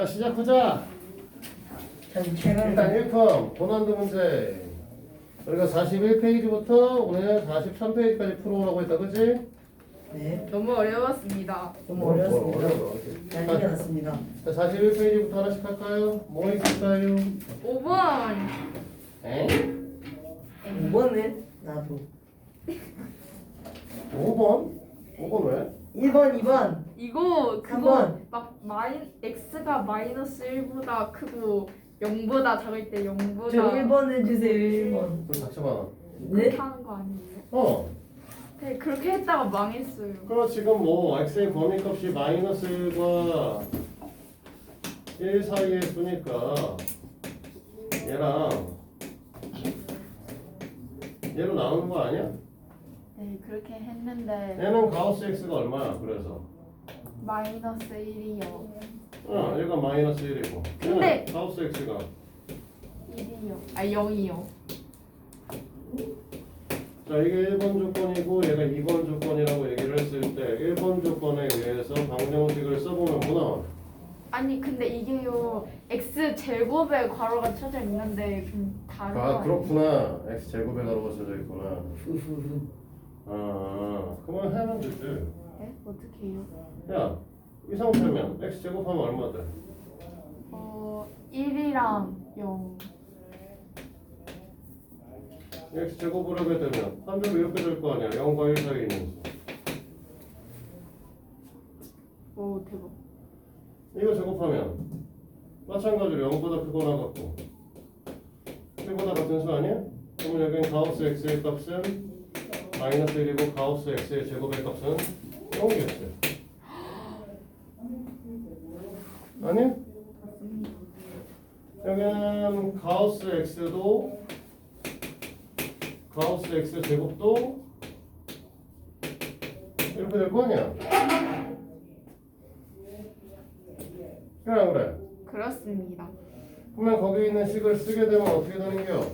자, 시작하자. 일단 1컴 고난도 문제. 우리가 41페이지부터 오늘 43페이지까지 풀어오라고 했다, 그치? 네. 너무 어려웠습니다. 너무 어려웠습니다. 어려워. 난리가 났습니다. 자, 41페이지부터 하나씩 할까요? 뭐 있을까요? 5번. 에? 5번은 나도. 5번? 5번 왜? 1번, 2번. 이거 그거 3번. 막 x가 마이너스 1보다 크고 0보다 작을 때 0보다 저 1번 해주세요. 1번. 좀 닥쳐봐. 그렇게 네? 하는 거 아니에요? 어. 네, 그렇게 했다가 망했어요. 그럼 지금 뭐 x의 범위값이 마이너스 1과 1 사이에 있으니까 얘랑 얘로 나오는 거 아니야? 네, 그렇게 했는데 얘는 가우스 x가 얼마야? 그래서 마이너스 1이요. 얘가 마이너스 1이고 근데- 얘는 가우스 x가 1이요. 아, 0이요. 자 이게 1번 조건이고 얘가 2번 조건이라고 얘기를 했을 때 1번 조건에 의해서 방정식을 써보면 뭐 나와? 아니, 근데 이게요. x 제곱에 괄호가 쳐져 있는데 좀 다른 거 아 아니에요? 그렇구나. x 제곱에 가로가 써져 있구나. 후후후. 그러면 하면 되지. 네? 어떻게 해요? 야, 이 상태면 x 제곱하면 얼마 돼? 1이랑 0. x 제곱을 하게 되면 한 점이 이렇게 될 거 아니야. 0과 1 사이에 있는 수. 오, 대박. 이거 제곱하면 마찬가지로 0보다 크거나 같고 1보다 같은 수 아니야? 그러면 여기는 가우스 x의 값은 마이너스 1이고 가우스 x의 제곱의 값은 0이겠지. 아니? 여기는 가우스 x도 가우스 x 제곱도 이렇게 될 거 아니야? 그래 안 그래? 그렇습니다. 그러면 거기 있는 식을 쓰게 되면 어떻게 되는겨?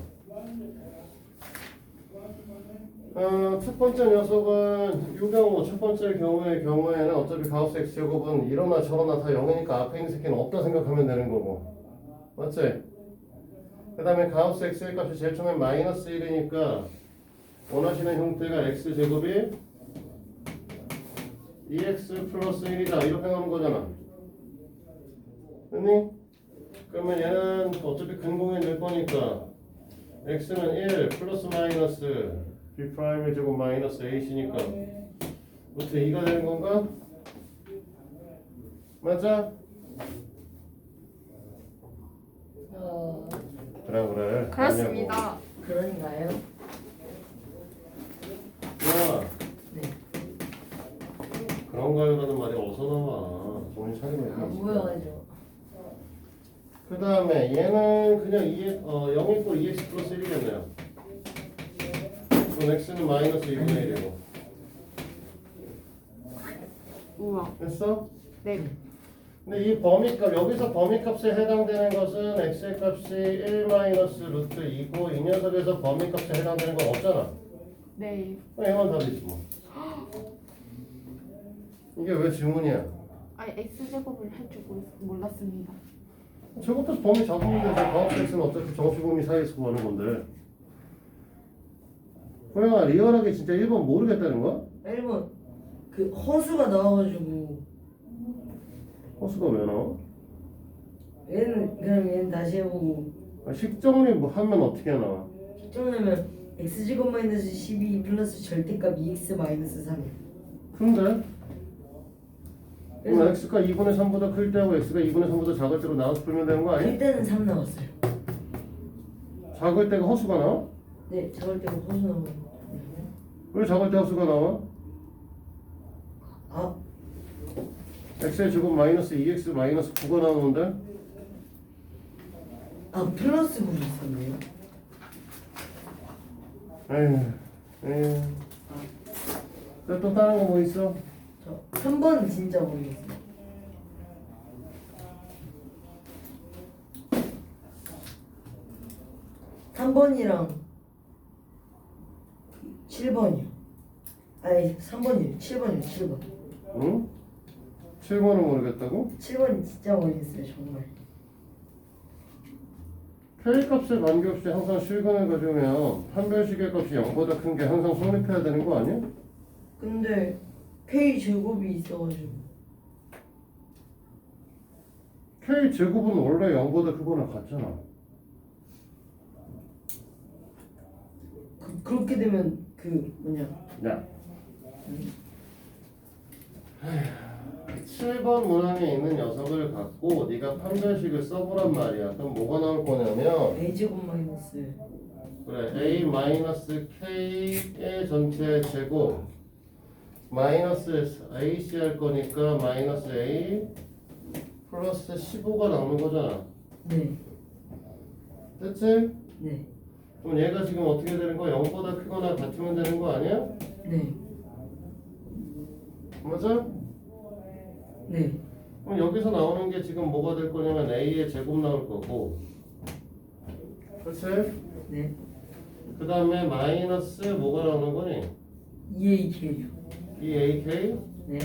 첫 번째 녀석은 이 경우 첫 번째 경우에는 어차피 가우스 x 제곱은 이러나 저러나 다 0이니까 앞에 있는 새끼는 없다 생각하면 되는 거고 맞지? 그 다음에 가우스 x의 값이 제일 처음에 마이너스 1이니까 원하시는 형태가 x 제곱이 2x 플러스 1이다 이렇게 나오는 거잖아. 됐니? 그러면 얘는 어차피 근공에 넣을 거니까 x는 1 플러스 마이너스 b 프라임의 제곱 마이너스 a이니까 루트 2가 되는 건가? 맞아? 그래 그렇습니다. 그런가요? 야 네. 그런가요라는 말이 어디서 나와? 정신 차리면 안 보여가지고. 그 다음에 얘는 그냥 0 있고 2x 플러스 1이겠네요. 그럼 x는 마이너스 2분의 1이고 우와. 됐어? 네. 근데 이 범위값 여기서 범위값에 해당되는 것은 x의 값이 1 마이너스 루트 2고 이 녀석에서 범위값에 해당되는 건 없잖아. 네. 얘만 답이지 뭐. 이게 왜 질문이야? 아니, x제곱을 할 줄 몰랐습니다. 제곱해서 범위 잡으면 되죠. 가우스 x는 어차피 정수 범위 사이에서 구하는 건데. 호영아 리얼하게 진짜 1번 모르겠다는 거야? 1번. 그 허수가 나와가지고 허수가 왜 나와? 얘는 다시 해보고 식정리 뭐 하면 어떻게 나와? 정리하면 x제곱 마이너스 12 플러스 절대값 2x 마이너스 3. 근데 그럼 그래서 x가 2분의 3보다 클 때하고 x가 2분의 3보다 작을 때로 나눠서 풀면 되는 거 아니야? 그때는 3 나왔어요. 작을 때가 허수가 나와? 네, 작을 때고 허수 나오고. 왜 작을 때 허수가 나와? 아, x의 제곱 마이너스 2x 마이너스 9가 나오는데 플러스 9를 썼네요. 에휴 또 다른 거 뭐 있어? 저 3번 진짜 모르겠어요. 3번이랑 7번이요. 아니 3번이요. 7번이요. 7번. 응? 7번은 모르겠다고? 7번 진짜 모르겠어요 정말. K값의 관계없이 항상 실근을 가지면 판별식의 값이 0보다 큰 게 항상 성립해야 되는 거 아니야? 근데 K 제곱이 있어가지고. K 제곱은 원래 0보다 크거나 같잖아. 그렇게 되면 그 뭐냐. 야 7번 문항에 있는 녀석을 갖고 네가 판별식을 써보란 말이야. 그럼 뭐가 나올 거냐면 A 제곱 마이너스. 그래 A 마이너스 K의 전체 제곱 마이너스 AC 할 거니까 마이너스 A 플러스 15가 나오는 거잖아. 네. 됐지? 네. 그럼 얘가 지금 어떻게 되는 거야? 0보다 크거나 같으면 되는 거 아니야? 네. 맞아? 네. 그럼 여기서 나오는 게 지금 뭐가 될 거냐면 A의 제곱 나올 거고 그렇지? 네. 그 다음에 마이너스 뭐가 나오는 거니? 2AK요. 2AK 네.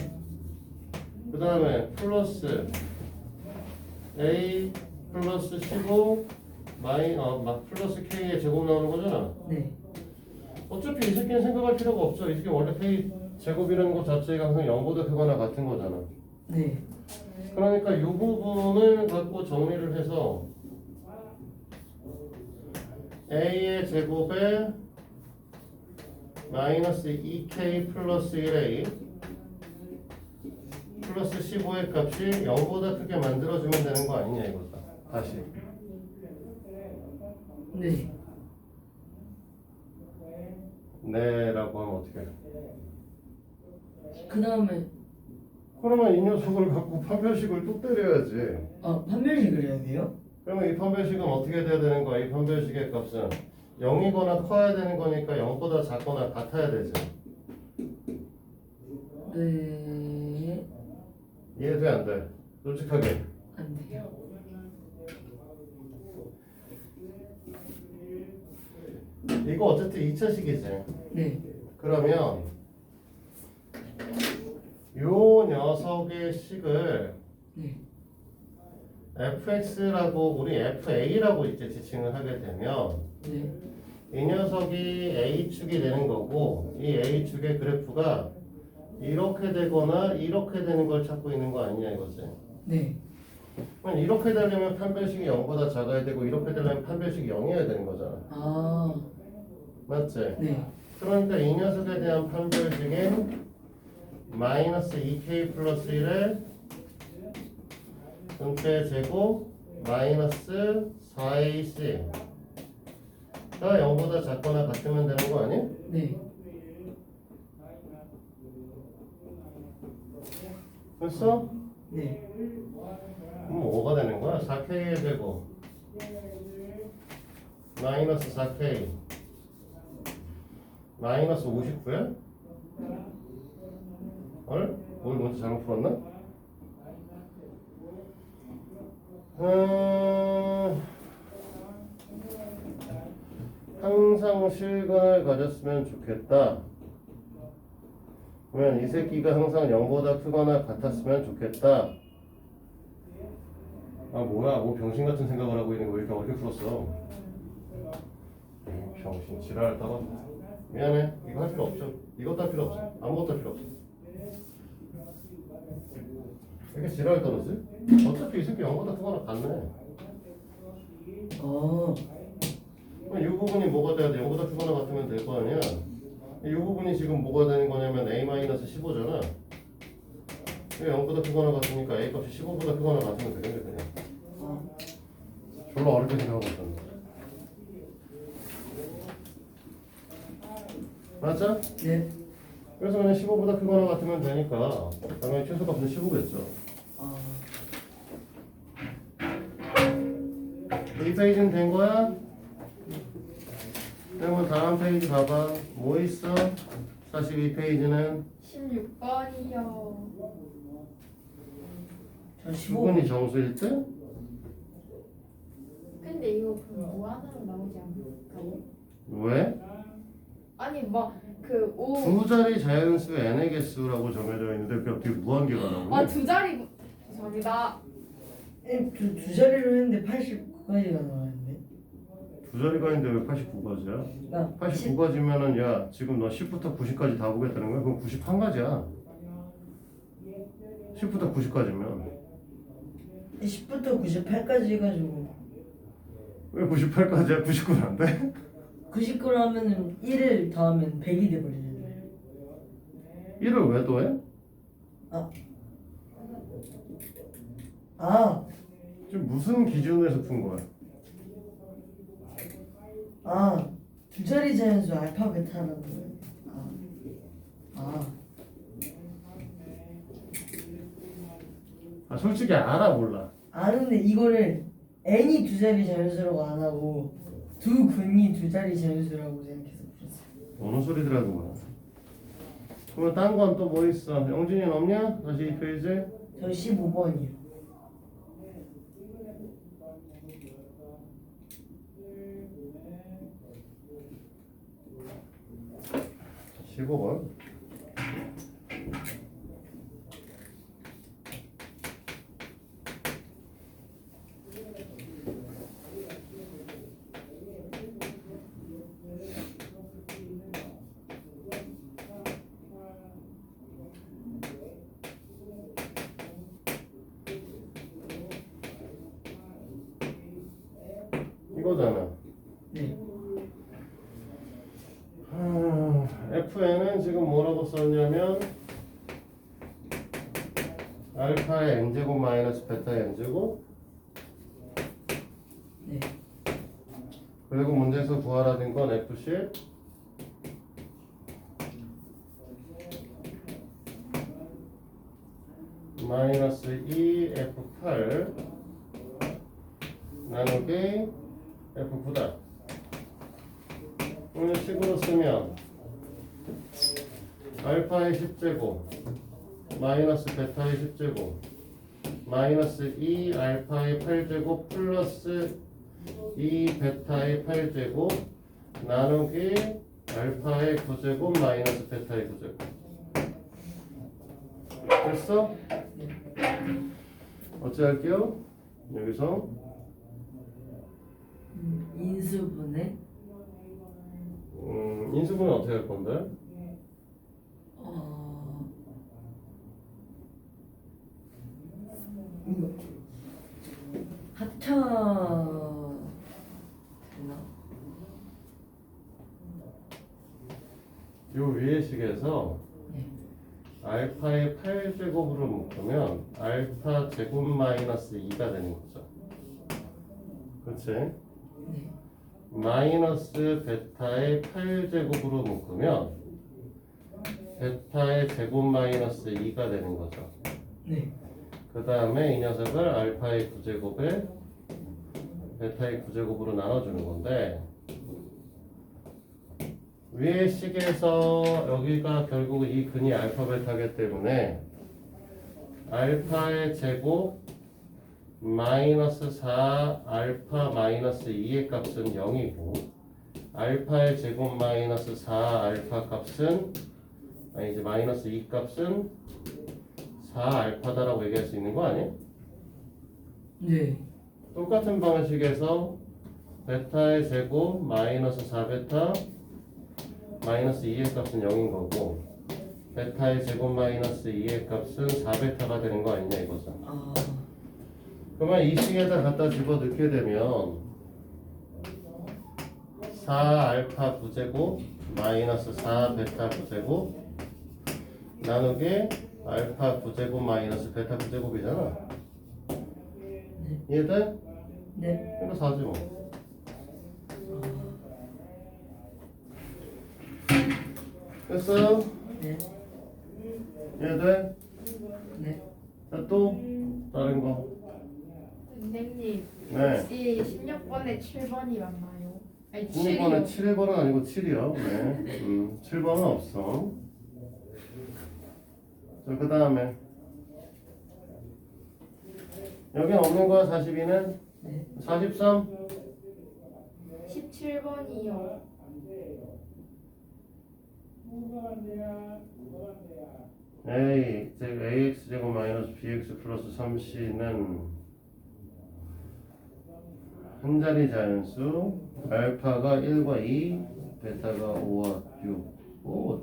그 다음에 플러스 A 플러스 15 플러스 K의 제곱 나오는 거잖아. 네. 어차피 이 새끼는 생각할 필요가 없어. 이 새끼 원래 K 제곱이라는 것 자체가 항상 0보다 크거나 같은 거잖아. 네. 그러니까 이 부분을 갖고 정리를 해서 A의 제곱에 마이너스 2K 플러스 1A 플러스 15의 값이 0보다 크게 만들어주면 되는 거 아니냐 이거다. 다시. 네. 네 라고 하면 어떻게 해? 그 다음에 그러면 이 녀석을 갖고 판별식을 또 때려야지. 판별식을 해야 돼요? 그러면 이 판별식은 어떻게 돼야 되는 거야? 이 판별식의 값은 0이거나 커야 되는 거니까 0보다 작거나 같아야 되지. 네. 이해돼 안 돼? 솔직하게. 안 돼요. 이거 어쨌든 2차식이지. 네. 그러면 요 녀석의 식을 네. fx라고 우리 fa라고 이제 지칭을 하게 되면 네. 이 녀석이 a축이 되는 거고 이 a축의 그래프가 이렇게 되거나 이렇게 되는 걸 찾고 있는 거 아니냐 이거지. 네. 그럼 이렇게 되려면 판별식이 0보다 작아야 되고 이렇게 되려면 판별식이 0이어야 되는 거잖아. 아. 맞지? 네. 그러니까 이 녀석에 대한 판별식은 마이너스 2k 플러스 1의 전체 제곱 마이너스 4ac 가 0보다 작거나 같으면 되는 거 아니? 네. 됐어? 네. 그럼 뭐가 되는 거야? 4k의 제곱 마이너스 4k 마이너스 59야? 헐? 오늘 문제 잘못 풀었나? 항상 실근을 가졌으면 좋겠다. 그러면 이 새끼가 항상 0보다 크거나 같았으면 좋겠다. 아 뭐야, 뭐 병신 같은 생각을 하고 있는 거 왜 이렇게 어렵게 풀었어? 병신 지랄 따가. 미안해, 이거 할 필요 없죠. 이것도 할 필요 없어. 아무것도 할 필요 없어. 왜 이렇게 지랄 떨어지? 어차피 이 새끼 0보다 크거나 같네. 그럼 이 부분이 뭐가 돼야 돼? 0보다 크거나 같으면 될 거 아니야? 이 부분이 지금 뭐가 되는 거냐면 A-15잖아. 0보다 크거나 같으니까 A 값이 15보다 크거나 같으면 되겠네 그냥. 별로 어렵게 생각하고 있었네. 맞아? 네. 그래서 그냥 15보다 크거나 같으면 되니까 당연히 최소값은 15겠죠. 이 페이지는 된 거야? 그러면 다음 페이지 봐봐. 뭐 있어? 42페이지는 16번이요. 저 15번. 수근이 정수일 때? 근데 이거 그럼 무한으로 나오지 않을까요? 왜? 아니 막 그 5. 두 자리 자연수 n의 개수라고 정해져 있는데 그게 어떻게 무한계가 나오니? 아, 두 자리. 죄송합니다. 두 자리로 했는데 89까지가 나왔는데. 두 자리가 있는데 왜 89가지야? 나 89가지면은 야 지금 너 10부터 90까지 다 보겠다는 거야? 그럼 91가지야. 10부터 90까지면 10부터 98까지 해가지고 왜 98까지야? 99는 안 돼? 99로 하면은 1을 더하면 100이 돼버리잖아요. 1을 왜 더해? 아, 지금 무슨 기준에서 푼 거야? 두 자리 자연수 알파 베타라는 거예요. 솔직히 알아 몰라? 아는데 이거를 n이 두 자리 자연수라고 안 하고 두 근이 두 자리 자연수라고 생각해서 풀었어요. 어느 소리들 하는 거야? 그러면 딴 건 또 뭐 있어? 영진이는 없냐? 다시 이 페이지. 저 15번이요. 자, 15번. 이거잖아. 네. FN은 지금 뭐라고 썼냐면 알파의 n제곱 마이너스 베타의 n제곱 네. 그리고 문제에서 구하라는 건 F10 마이너스 2 F8 나누기 F9다. 이런 식으로 쓰면 알파의 10제곱 마이너스 베타의 10제곱 마이너스 2 알파의 8제곱 플러스 2 베타의 8제곱 나누기 알파의 9제곱 마이너스 베타의 9제곱 됐어? 어찌 할게요? 여기서 인수분해 인수분해 어떻게 할 건데? 이거 합쳐 되나? 요 위의 식에서 네. 알파의 8제곱으로 묶으면 알파 제곱 마이너스 2가 되는 거죠. 그렇지? 네. 마이너스 베타의 8제곱으로 묶으면 베타의 제곱 마이너스 2가 되는 거죠. 네. 그 다음에 이 녀석을 알파의 9제곱에 베타의 9제곱으로 나눠주는 건데 위의 식에서 여기가 결국 이 근이 알파 베타기 때문에 알파의 제곱 마이너스 4 알파 마이너스 2의 값은 0이고 알파의 제곱 마이너스 4 알파 값은 이제 마이너스 2 값은 4 알파다라고 얘기할 수 있는 거 아니에요? 네. 똑같은 방식에서 베타의 제곱 마이너스 4베타 마이너스 2의 값은 0인 거고 베타의 제곱 마이너스 2의 값은 4베타가 되는 거 아니냐 이거죠. 그러면 이 식에다 갖다 집어넣게 되면 4 알파 9제곱 마이너스 4 베타 9제곱 나누기 알파 9제곱 마이너스 베타 9제곱이잖아. 이해돼? 네. 이거 4지 뭐. 됐어요? 네. 이해돼? 네. 자, 또 다른 거. 선생님, 네. 혹시 16번에 7번이 맞나요? 아니 16번에 7이요. 7번은 아니고 7이요. 네. 7번은 없어. 자, 그 다음에 여기 없는 거야. 42는? 네. 43? 17번이요. a 즉 ax 제곱 마이너스 bx 플러스 3c는 한 자리 자연수 알파가 1과 2 베타가 5와 6 오.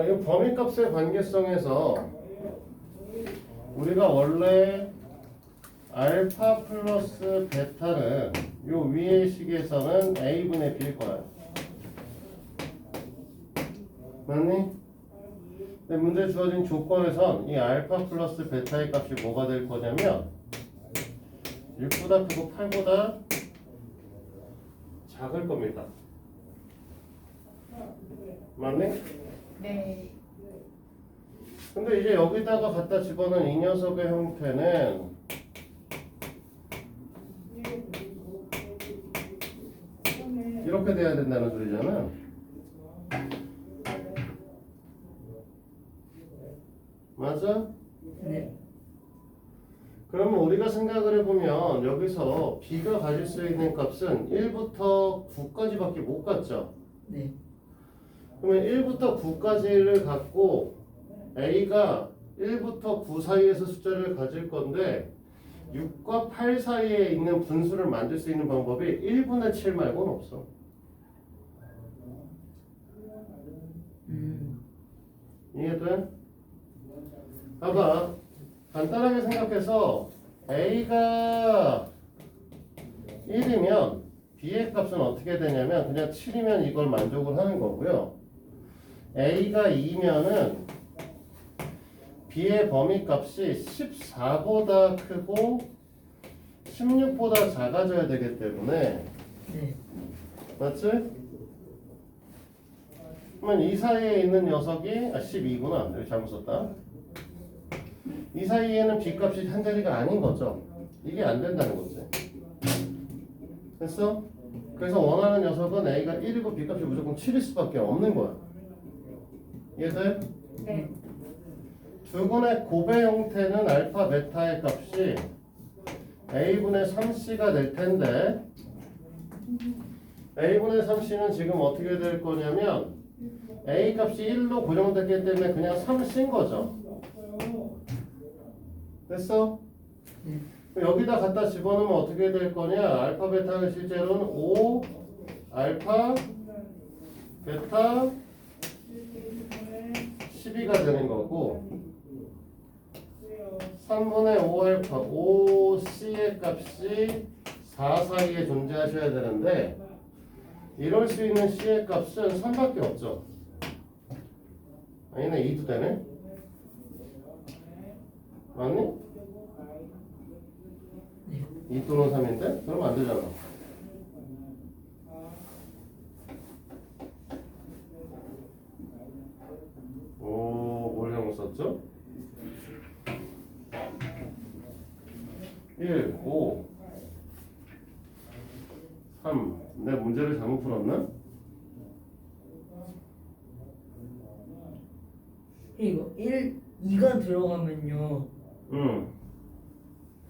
이 범위값의 관계성에서 우리가 원래 알파 플러스 베타는 요 위의 식에서는 a분의 b일 거야. 맞니? 근데 문제 주어진 조건에선 이 알파 플러스 베타의 값이 뭐가 될 거냐면 6보다 크고 8보다 작을 겁니다. 맞니? 네. 근데 이제 여기다가 갖다 집어넣은 이 녀석의 형태는 이렇게 돼야 된다는 소리잖아. 맞아? 네. 그러면 우리가 생각을 해보면 여기서 b가 가질 수 있는 값은 1부터 9까지밖에 못 갖죠. 네. 그러면 1부터 9까지를 갖고 a가 1부터 9 사이에서 숫자를 가질 건데 6과 8 사이에 있는 분수를 만들 수 있는 방법이 1분의 7 말고는 없어. 이해돼? 봐봐. 간단하게 생각해서 a가 1이면 b의 값은 어떻게 되냐면 그냥 7이면 이걸 만족을 하는 거고요. a가 2면은 b의 범위값이 14보다 크고 16보다 작아져야 되기 때문에 네. 맞지? 그러면 이 사이에 있는 녀석이 12구나. 여기 잘못 썼다. 이 사이에는 b값이 한 자리가 아닌 거죠. 이게 안 된다는 거지. 됐어? 그래서 원하는 녀석은 a가 1이고 b값이 무조건 7일 수밖에 없는 거야. 이해돼? 네. 두근의 곱의 형태는 알파 베타의 값이 a분의 3c가 될 텐데 a분의 3c는 지금 어떻게 될 거냐면 a 값이 1로 고정됐기 때문에 그냥 3c인 거죠. 됐어? 여기다 갖다 집어넣으면 어떻게 될 거냐? 알파 베타는 실제로는 5 알파 베타 12가 되는 거고 3분의 5 알파 5c의 값이 4 사이에 존재하셔야 되는데 이럴 수 있는 c의 값은 3밖에 없죠. 아니네 2도 되네. 맞니? 2 또는 3인데? 그러면 안 되잖아. 오, 뭘 잘못 썼죠? 1, 5, 3. 내 문제를 잘못 풀었나? 이거 2가 들어가면요. 응.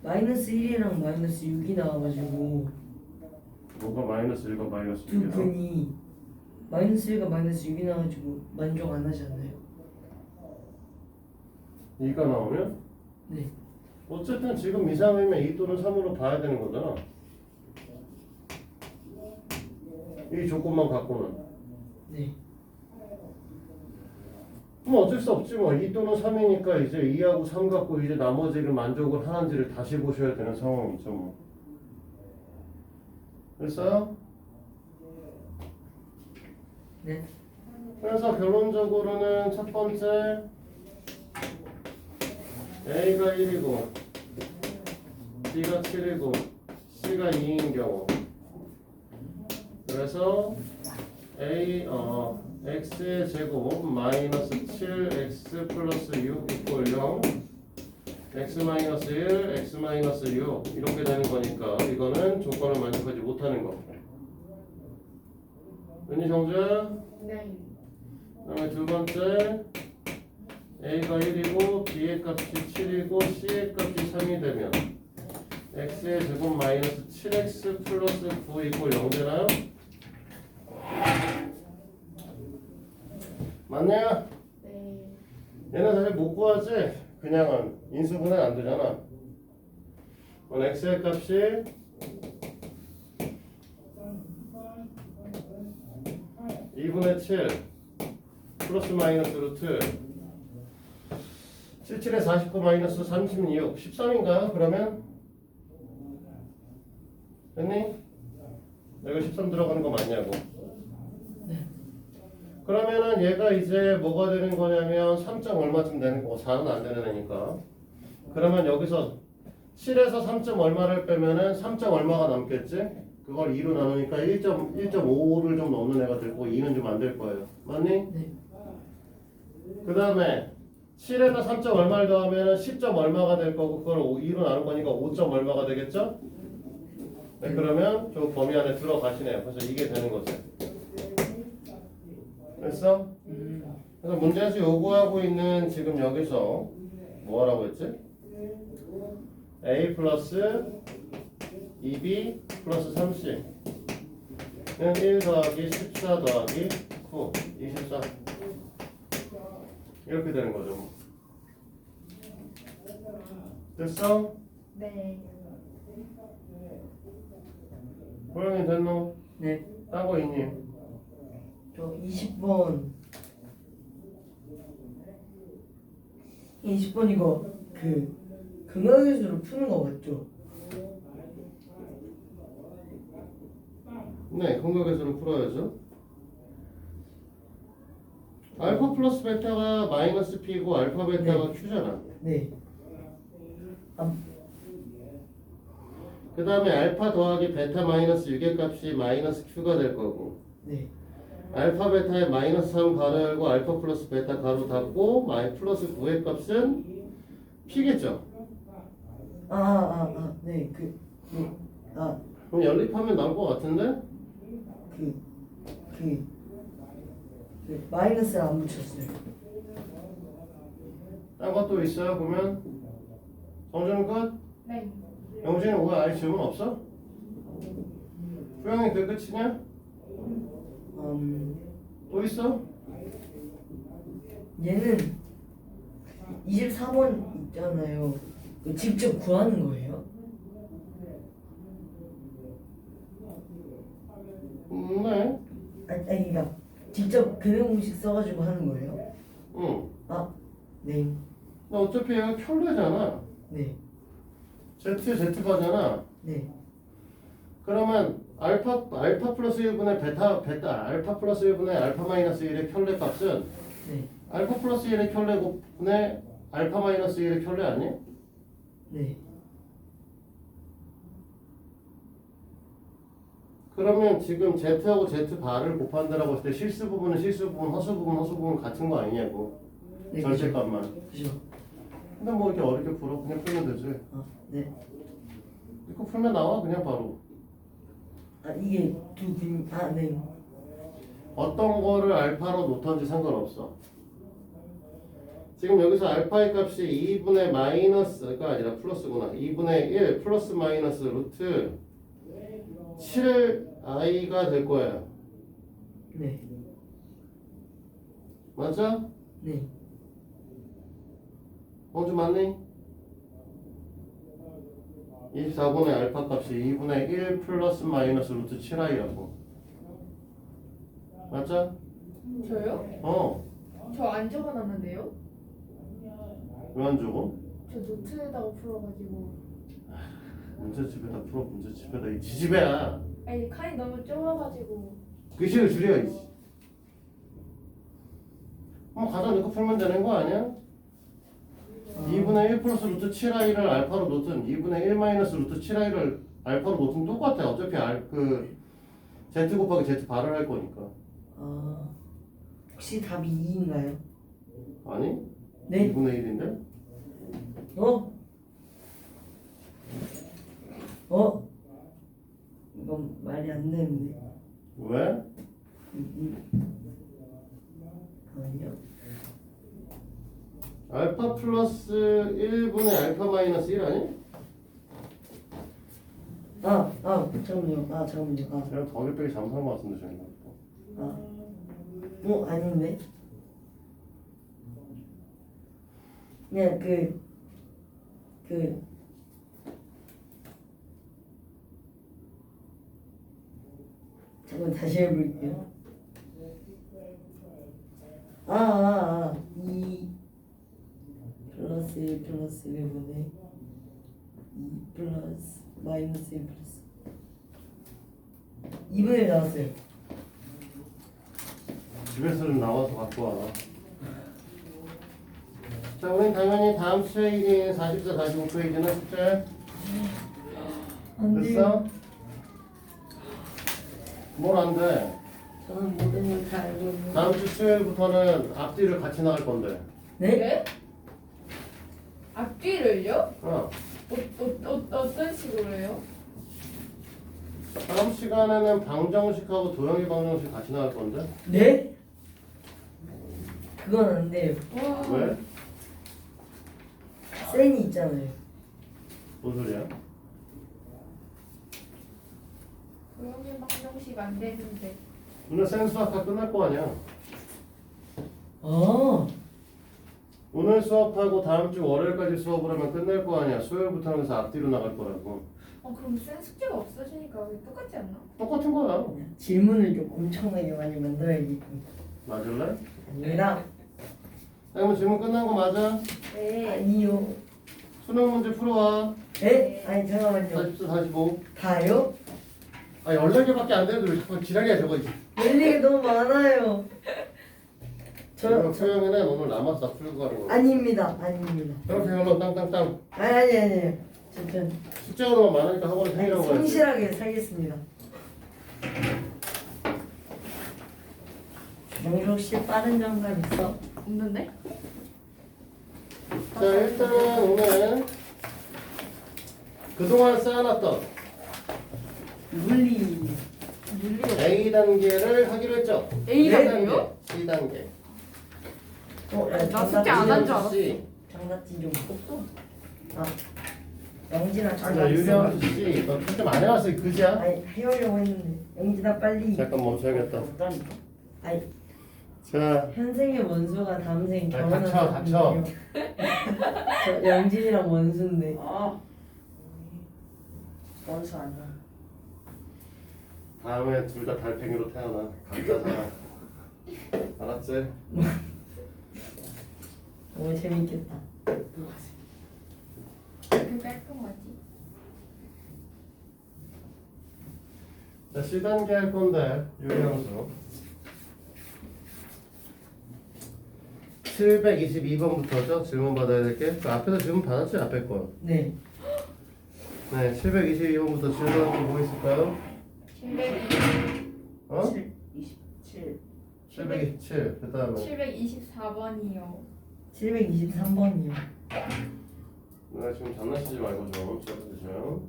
마이너스 1이랑 마이너스 6이 나와가지고 뭐가 마이너스 1과 마이너스 두 6이야? 근이 마이너스 1과 마이너스 6이 나와가지고 만족 안 하지 않나요? 2가 나오면? 네. 어쨌든 지금 이상이면 2 또는 3으로 봐야 되는 거잖아. 이 조건만 갖고는. 네. 그럼 어쩔 수 없지 뭐. 2 또는 3이니까 이제 2하고 3 갖고 이제 나머지를 만족을 하는지를 다시 보셔야 되는 상황이죠 뭐. 됐어요? 네. 그래서 결론적으로는 첫 번째 A가 1이고 B가 7이고 C가 2인 경우 그래서 x의 제곱 마이너스 7x 플러스 6 이퀄 0 x 마이너스 1 x 마이너스 6 이렇게 되는 거니까 이거는 조건을 만족하지 못하는 거. 은희 정주야. 네. 그다음에 두 번째 a가 1이고 b의 값이 7이고 c의 값이 3이 되면 x의 제곱 마이너스 7x 플러스 9 이퀄 0 되나요? 맞냐? 네. 얘는 사실 못 구하지? 그냥은 인수분해 안 되잖아. 그럼 x의 값이 2분의 7 플러스 마이너스 루트 77에 49 마이너스 36 13인가요? 그러면? 됐니? 여기 13 들어가는 거 맞냐고. 그러면은 얘가 이제 뭐가 되는 거냐면 3점 얼마쯤 되는 거고 4는 안 되는 애니까. 그러면 여기서 7에서 3점 얼마를 빼면은 3점 얼마가 남겠지? 그걸 2로 나누니까 1.5를 좀 넘는 애가 될 거고 2는 좀 안 될 거예요. 맞니? 네. 그 다음에 7에다 3점 얼마를 더하면 10점 얼마가 될 거고 그걸 2로 나눈 거니까 5점 얼마가 되겠죠? 네, 그러면 저 범위 안에 들어가시네요. 그래서 이게 되는 거죠. 됐어? 그래서 문제에서 요구하고 있는 지금 여기서 뭐 하라고 했지? A 플러스 2B 플러스 3C 는 1 더하기 14 더하기 9 24 이렇게 되는 거죠. 됐어? 네. 고양이 됐노? 네. 딴 거 있니? 저 20번 20번 이거 그 근각계수로 푸는 거 맞죠? 네, 근각계수로 풀어야죠. 알파 플러스 베타가 마이너스 P고 알파 베타가 Q잖아. 네. 그 다음에 알파 더하기 베타 마이너스 6의 값이 마이너스 Q가 될 거고 네. 알파 베타에 마이너스 3 가로 열고 알파 플러스 베타 가로 닫고 마이 플러스 9의 값은 P겠죠? 네. 그럼 연립하면 나올 것 같은데? 마이너스를 안 붙였어요. 딴 것도 있어요? 그러면 정준은 끝? 네. 영진은 왜 아예 질문 없어? 소영이 그 끝이냐? 또 있어? 얘는 24번 있잖아요. 이거 직접 구하는 거예요? 네. 그러니까 직접 근해 공식 써가지고 하는 거예요? 응. 네. 나 어차피 얘가 켤레잖아. 네. Z바잖아. 네. 그러면 알파 플러스 1분의 베타 알파 플러스 1분의 알파 마이너스 1의 켤레 값은 네. 알파 플러스 1의 켤레 곱분의 알파 마이너스 1의 켤레 아니야? 네. 그러면 지금 Z하고 Z바를 곱한다라고 했을 때 실수 부분은 실수 부분, 허수 부분 같은 거 아니냐고. 네. 절대값만. 그죠. 근데 뭐 이렇게 어렵게 풀어 그냥 풀면 되지. 네. 이거 풀면 나와 그냥 바로. 이게 네. 어떤 거를 알파로 놓던지 상관없어. 지금 여기서 알파의 값이 2분의 마이너스가 아니라 플러스구나. 2분의 1 플러스 마이너스 루트 7i가 될 거예요. 네. 맞아? 네. 좀 맞니? 24분의 알파 값이 2분의 1 플러스 마이너스 루트 7i라고. 맞아? 저요? 저 안 적어놨는데요? 왜 안 적어? 저 노트에다가 풀어가지고. 문제집에다 풀어 문제집에다 이 지지배야. 아니 칸이 너무 좁아가지고. 글씨를 줄여. 이씨. 가져 넣고 풀면 되는 거 아니야? 2분의 1 플러스 루트 7i를 알파로 놓든 2분의 1 마이너스 루트 7i를 알파로 놓든 똑같아. 어차피 z 곱하기 z 발을 할 거니까. 아, 혹시 답이 2인가요? 아니? 네. 2분의 1인데? 어? 어? 이건 말이 안 되는데. 왜? 아니요. 알파 플러스 1분의 알파 마이너스 1 아니? 잠깐만요. 제가 더하기 빼기 잘못한 것 같은데 저희가. 아닌데? 그냥 잠깐 다시 해볼게요. 2 플러스 1 플러스 1분의 2 플러스 마이너스 1 플러스 2분의 1 나왔어요. 집에서 좀 나와서 갖고 와. 자, 우린 당연히 다음 수행인 44, 45페이지는 숙제 안 돼요. 됐어? 뭘 안 돼? 저는 모든 걸 다 알고 있는. 다음 주 수요일부터는 앞뒤를 같이 나갈 건데. 네? 네? 앞뒤를요? 어. 어떤 식으로요? 다음 시간에는 방정식하고 도형의 방정식 같이 나갈 건데. 네? 그건 안 돼요. 와. 왜? 셀이 있잖아요. 뭔 소리야? 도형의 방정식 안 되는데. 오늘 생수학과 끝날 거 아니야. 아, 오늘 수업하고 다음 주 월요일까지 수업을 하면 끝낼 거 아니야. 수요일부터는 그래서 앞뒤로 나갈 거라고. 그럼 쌤 숙제가 없어지니까 왜 똑같지 않나? 똑같은 거야. 질문을 좀 엄청나게 많이 만들어야겠고. 맞을래? 아니라 그러면 질문 끝난 거 맞아? 네. 아니요. 수능 문제 풀어와. 에? 아니 잠깐만요. 44, 45. 다요? 14개밖에 안 되는데 왜 자꾸 지랄이야 저거. 릴리가 너무 많아요. 저 수영이는 오늘 남아서 다 풀고 가는 거. 아닙니다. 이렇게 하면 땅땅땅. 아니에요. 전 숫자가 너무 많으니까 학원에 생기라고 그랬지. 성실하게 살겠습니다. 영주 혹시 빠른 정답 있어? 없는데? 자, 일단 오늘 그동안 쌓아놨던 물리. 물리요. A 단계를 하기로 했죠. A 네? 단계요? C 단계. 나 숙제 안 한 줄 알았어. 장난기 좀 없어. 영진아 자, 장난 있어. 유명 씨, 너 좀 안 해왔어, 그지야? 아니 해오려고 했는데 영진아 빨리. 잠깐 멈춰야겠다. 아니 자, 현생의 원수가 다음 생 아니, 결혼한 닥쳐. 사람이에요. 저 영진이랑 원수인데. 원수 아니야. 다음에 둘 다 달팽이로 태어나. 각자잖아. 알았지? 너무 재밌겠다. 그 깔끔하지. 자, C 단계 할 건데 유리함수 722번부터죠. 질문 받아야 될 게. 그 앞에서 질문 받았지, 앞에 거. 네. 네, 722번부터 질문 뭐 있을까요? 720, 어? 27. 727. 그 다음에 724번이요. 723번이요. 네, 지금 장난치지 말고 좀 시작해주세요.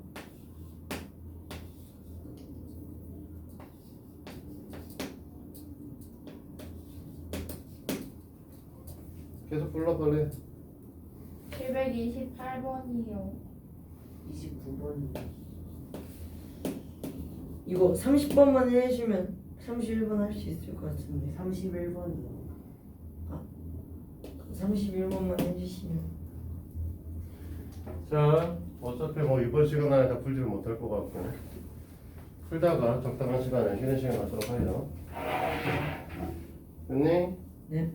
계속 불러 빨리. 728번이요. 29번이요. 이거 30번만 해주시면 31번 할 수 있을 것 같은데. 31번이요. 31번만 해주시면. 자, 어차피 뭐 이번 시간에 다 풀지를 못할 것 같고 풀다가 적당한 시간에 쉬는 시간 갖도록 하죠. 됐니? 네.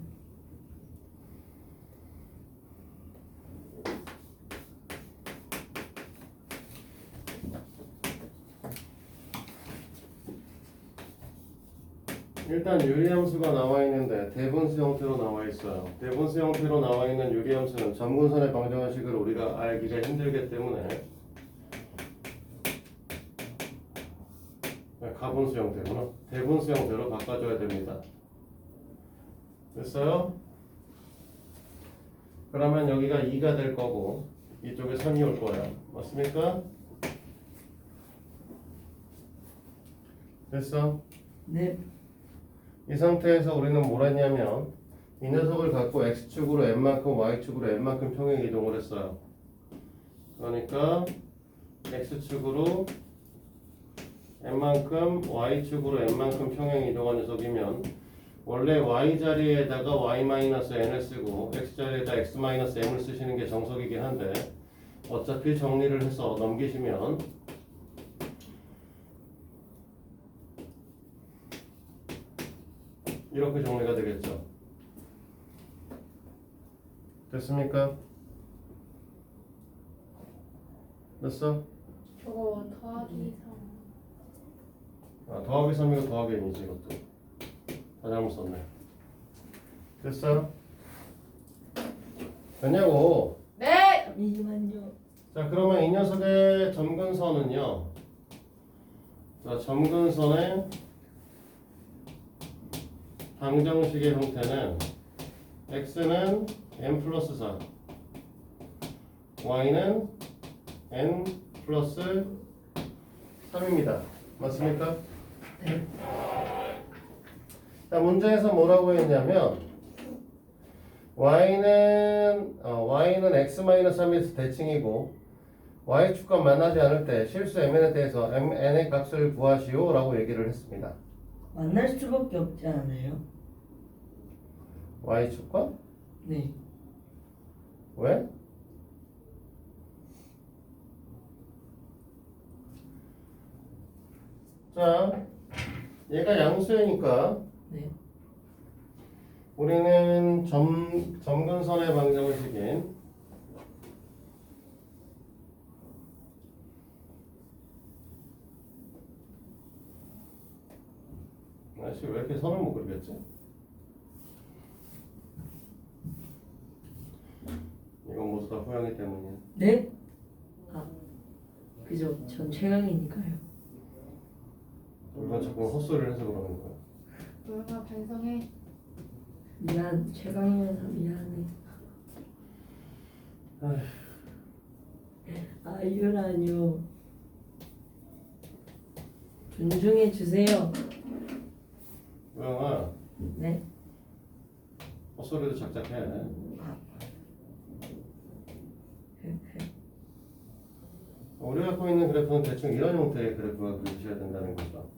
일단 유리함수가 나와 있는데 대분수 형태로 나와 있어요. 대분수 형태로 나와 있는 유리함수는 점근선의 방정식을 우리가 알기가 힘들기 때문에 가분수 형태구나. 대분수 형태로 바꿔줘야 됩니다. 됐어요? 그러면 여기가 2가 될 거고 이쪽에 3이 올 거야. 맞습니까? 됐어? 네. 이 상태에서 우리는 뭘 했냐면 이 녀석을 갖고 x축으로 n만큼 y축으로 n만큼 평행 이동을 했어요. 그러니까 x축으로 n만큼 y축으로 n만큼 평행 이동한 녀석이면 원래 y 자리에다가 y-n을 쓰고 x 자리에다 x-m을 쓰시는 게 정석이긴 한데 어차피 정리를 해서 넘기시면 이렇게 정리가 되겠죠. 됐습니까? 됐어? 저거 더하기 3. 아, 더하기 3이고 더하기 n이지 이것도. 다 잘못 썼네. 됐어? 됐냐고? 네! 잠시만요. 자, 그러면 이 녀석의 점근선은요. 자, 점근선의 방정식의 형태는 x는 n 플러스 4 y는 n 플러스 3입니다. 맞습니까? 네. 자, 문제에서 뭐라고 했냐면 y는 x-3에서 대칭이고 y축과 만나지 않을 때 실수 mn에 대해서 n의 값을 구하시오 라고 얘기를 했습니다. 만날 수밖에 없지 않아요? y축과? 네. 왜? 자, 얘가 양수이니까 네. 우리는 점근선의 방정식인 아씨 왜 이렇게 선을 못 그리겠지? 이건 모두 다 호영이 때문이야. 네? 아, 그죠. 전 최강이니까요. 이건 자꾸 헛소리를 해서 그러는 거야. 조용아 반성해. 미안. 최강이면서 미안해. 아유라뇨. 존중해 주세요. 호영아 네. 헛소리도 작작해. 우리가 갖고 있는 그래프는 대충 이런 형태의 그래프가 그려주셔야 된다는 거죠.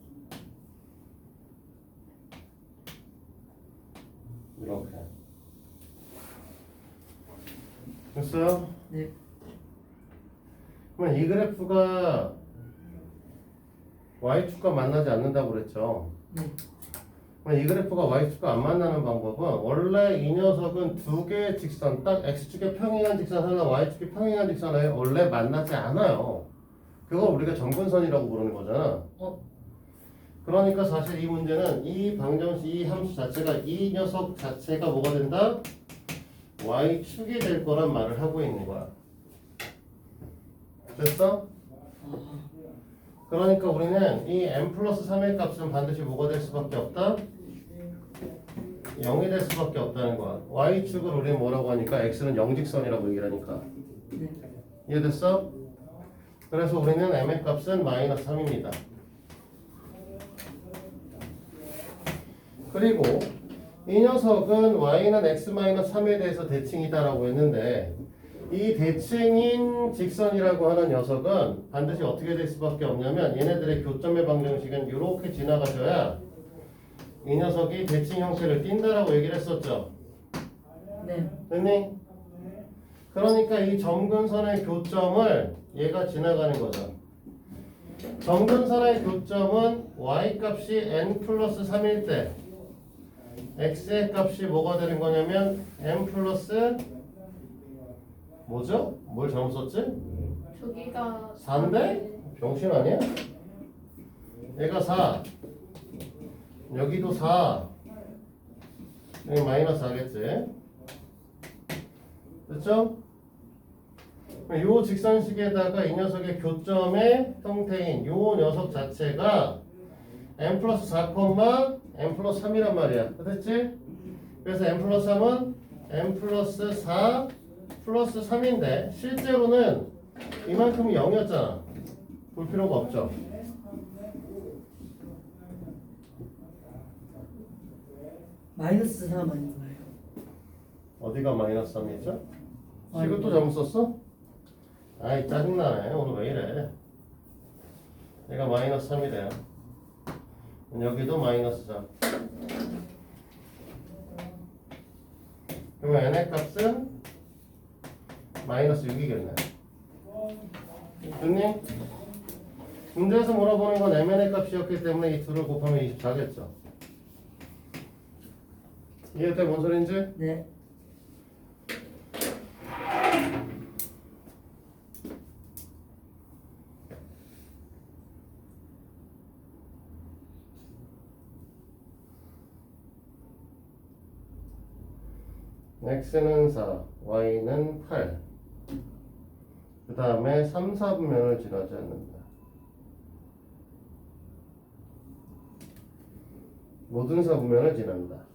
이렇게. 됐어요? 네. 그러면 이 그래프가 y축과 만나지 않는다고 그랬죠. 네. 그럼 이 그래프가 y축과 안 만나는 방법은 원래 이 녀석은 두 개의 직선, 딱 x축에 평행한 직선 하나 y축에 평행한 직선에 원래 만나지 않아요. 그걸 우리가 점근선이라고 부르는 거잖아. 그러니까 사실 이 문제는 이 방정식, 이 함수 자체가 이 녀석 자체가 뭐가 된다? y축이 될 거란 말을 하고 있는 거야. 됐어? 그러니까 우리는 이 n 플러스 3의 값은 반드시 뭐가 될 수밖에 없다? 0이 될 수밖에 없다는 거야. y축을 우리는 뭐라고 하니까 x는 영직선이라고 얘기를 하니까. 네. 이해됐어? 그래서 우리는 m의 값은 마이너스 3입니다. 그리고 이 녀석은 y는 x-3에 대해서 대칭이다라고 했는데 이 대칭인 직선이라고 하는 녀석은 반드시 어떻게 될 수밖에 없냐면 얘네들의 교점의 방정식은 이렇게 지나가줘야 이 녀석이 대칭 형태를 띈다라고 얘기를 했었죠. 네. 됐니? 그러니까 이 점근선의 교점을 얘가 지나가는 거죠. 점근선의 교점은 y값이 n 플러스 3일 때 x의 값이 뭐가 되는 거냐면 n 플러스 뭐죠? 뭘 잘못 썼지? 저기가 4인데? 병신 아니야? 얘가 4 여기도 4. 여기 마이너스 4겠지. 됐죠? 요 직선식에다가 이 녀석의 교점의 형태인 요 녀석 자체가 n 플러스 4, n 플러스 3이란 말이야. 됐지? 그래서 n 플러스 3은 n 플러스 4 플러스 3인데 실제로는 이만큼이 0이었잖아. 볼 필요가 없죠. 마이너스 3 아닌가요? 어디가 마이너스 3이죠? 아니, 이것도 잘못 썼어? 아이 짜증나네. 오늘 왜 이래. 얘가 마이너스 3이래요. 여기도 마이너스 3. 그러면 n의 값은 마이너스 6이겠네. 됐니? 문제에서 물어보는 건 mn의 값이었기 때문에 이 둘을 곱하면 24겠죠. 이해돼? 뭔 소린지? 네. x는 4, y는 8. 그 다음에 3, 4분면을 지나지 않는다. 모든 4분면을 지난다.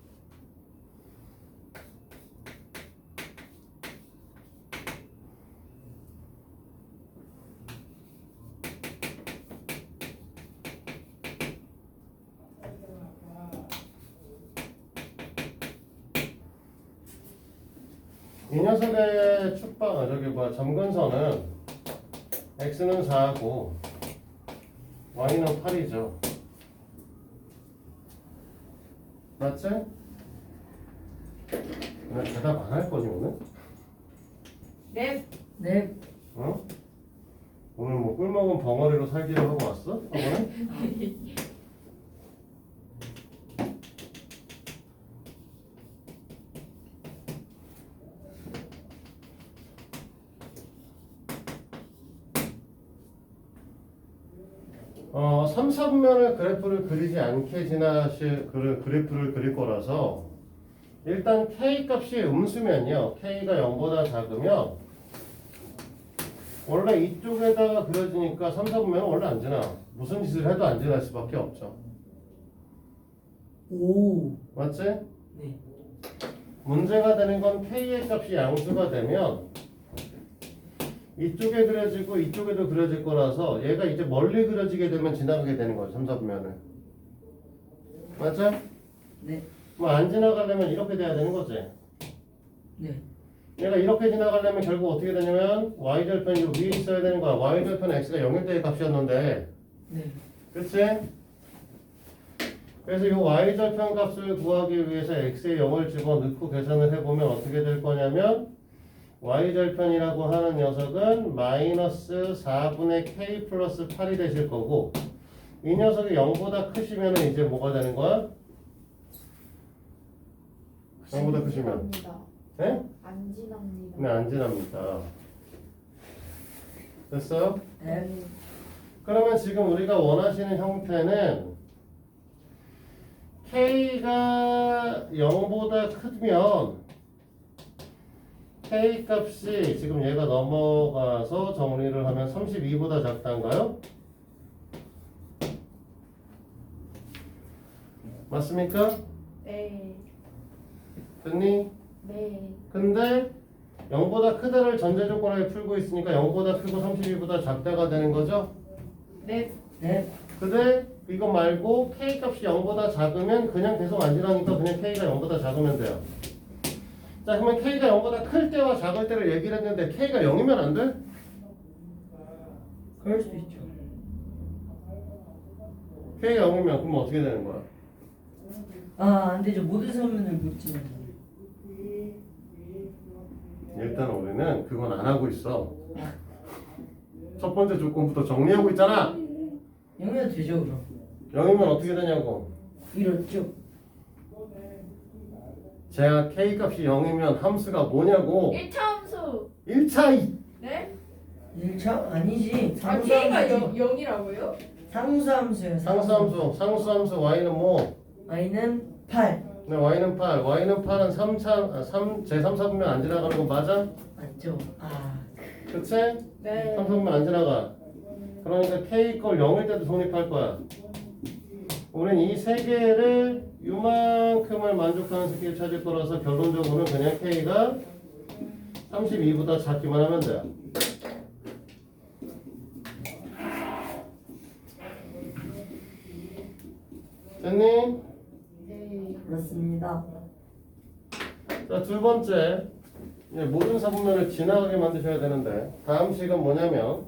이 녀석의 점근선은 x는 4고 y는 8이죠. 맞지? 나 대답 안 할 거지 오늘? 네. 네. 어? 오늘 뭐 꿀먹은 벙어리로 살기로 하고 왔어? 이번에? 어, 3, 4분면을 그래프를 그리지 않게 그래프를 그릴 거라서 일단 K 값이 음수면요. K가 0보다 작으면 원래 이쪽에다가 그려지니까 3, 4분면은 원래 안 지나. 무슨 짓을 해도 안 지날 수밖에 없죠. 오. 맞지? 네. 문제가 되는 건 K의 값이 양수가 되면 이쪽에 그려지고 이쪽에도 그려질 거라서 얘가 이제 멀리 그려지게 되면 지나가게 되는 거죠. 3, 4분면을. 맞죠? 네. 뭐 안 지나가려면 이렇게 돼야 되는 거지. 네. 얘가 이렇게 지나가려면 결국 어떻게 되냐면 y절편이 위에 있어야 되는 거야. y절편 x가 0일 때의 값이었는데. 네. 그치? 그래서 이 y절편 값을 구하기 위해서 x에 0을 집어넣고 계산을 해보면 어떻게 될 거냐면 y절편이라고 하는 녀석은 마이너스 4분의 k 플러스 8이 되실 거고 이 녀석이 0보다 크시면 이제 뭐가 되는 거야? 0보다 크시면 네? 안 지납니다. 네, 안 지납니다. 됐어요? 네. 그러면 지금 우리가 원하시는 형태는 k가 0보다 크면 k 값이 지금 얘가 넘어가서 정리를 하면 32보다 작다인가요? 맞습니까? 네. 됐니? 네. 근데 0보다 크다를 전제 조건하에 풀고 있으니까 0보다 크고 32보다 작다가 되는 거죠? 네. 네. 근데 이거 말고 k 값이 0보다 작으면 그냥 계속 안 지나니까 그냥 k가 0보다 작으면 돼요. 자, 그러면 k가 0보다 클 때와 작을 때를 얘기를 했는데 k가 0이면 안 돼? 그럴 수 있죠. k가 0이면 그럼 어떻게 되는 거야? 아, 안 되죠. 모든 선면을 못 지나요. 일단 우리는 그건 안 하고 있어. 첫 번째 조건부터 정리하고 있잖아. 0이면 되죠, 그럼. 0이면 어떻게 되냐고. 이렇죠. 제가 k 값이 0이면 함수가 뭐냐고. 1차 함수. 1차 네? 1차? 아니지. 아, K가 0이라고요? 상수함수예요. 상수함수 y는 뭐? y는 8. 네, y는 8. y는 8은 제3, 4분면 안 지나가는 거 맞아? 맞죠? 아, 그치? 네. 3, 4분면 안 지나가. 그러니까 k 걸 0일 때도 성립할 거야. 우린 이 세 개를 요만큼을 만족하는 새끼를 찾을 거라서 결론적으로는 그냥 k가 32보다 작기만 하면 돼요. 됐니? 네. 그렇습니다. 자, 두 번째. 이제 모든 사분면을 지나가게 만드셔야 되는데 다음 식은 뭐냐면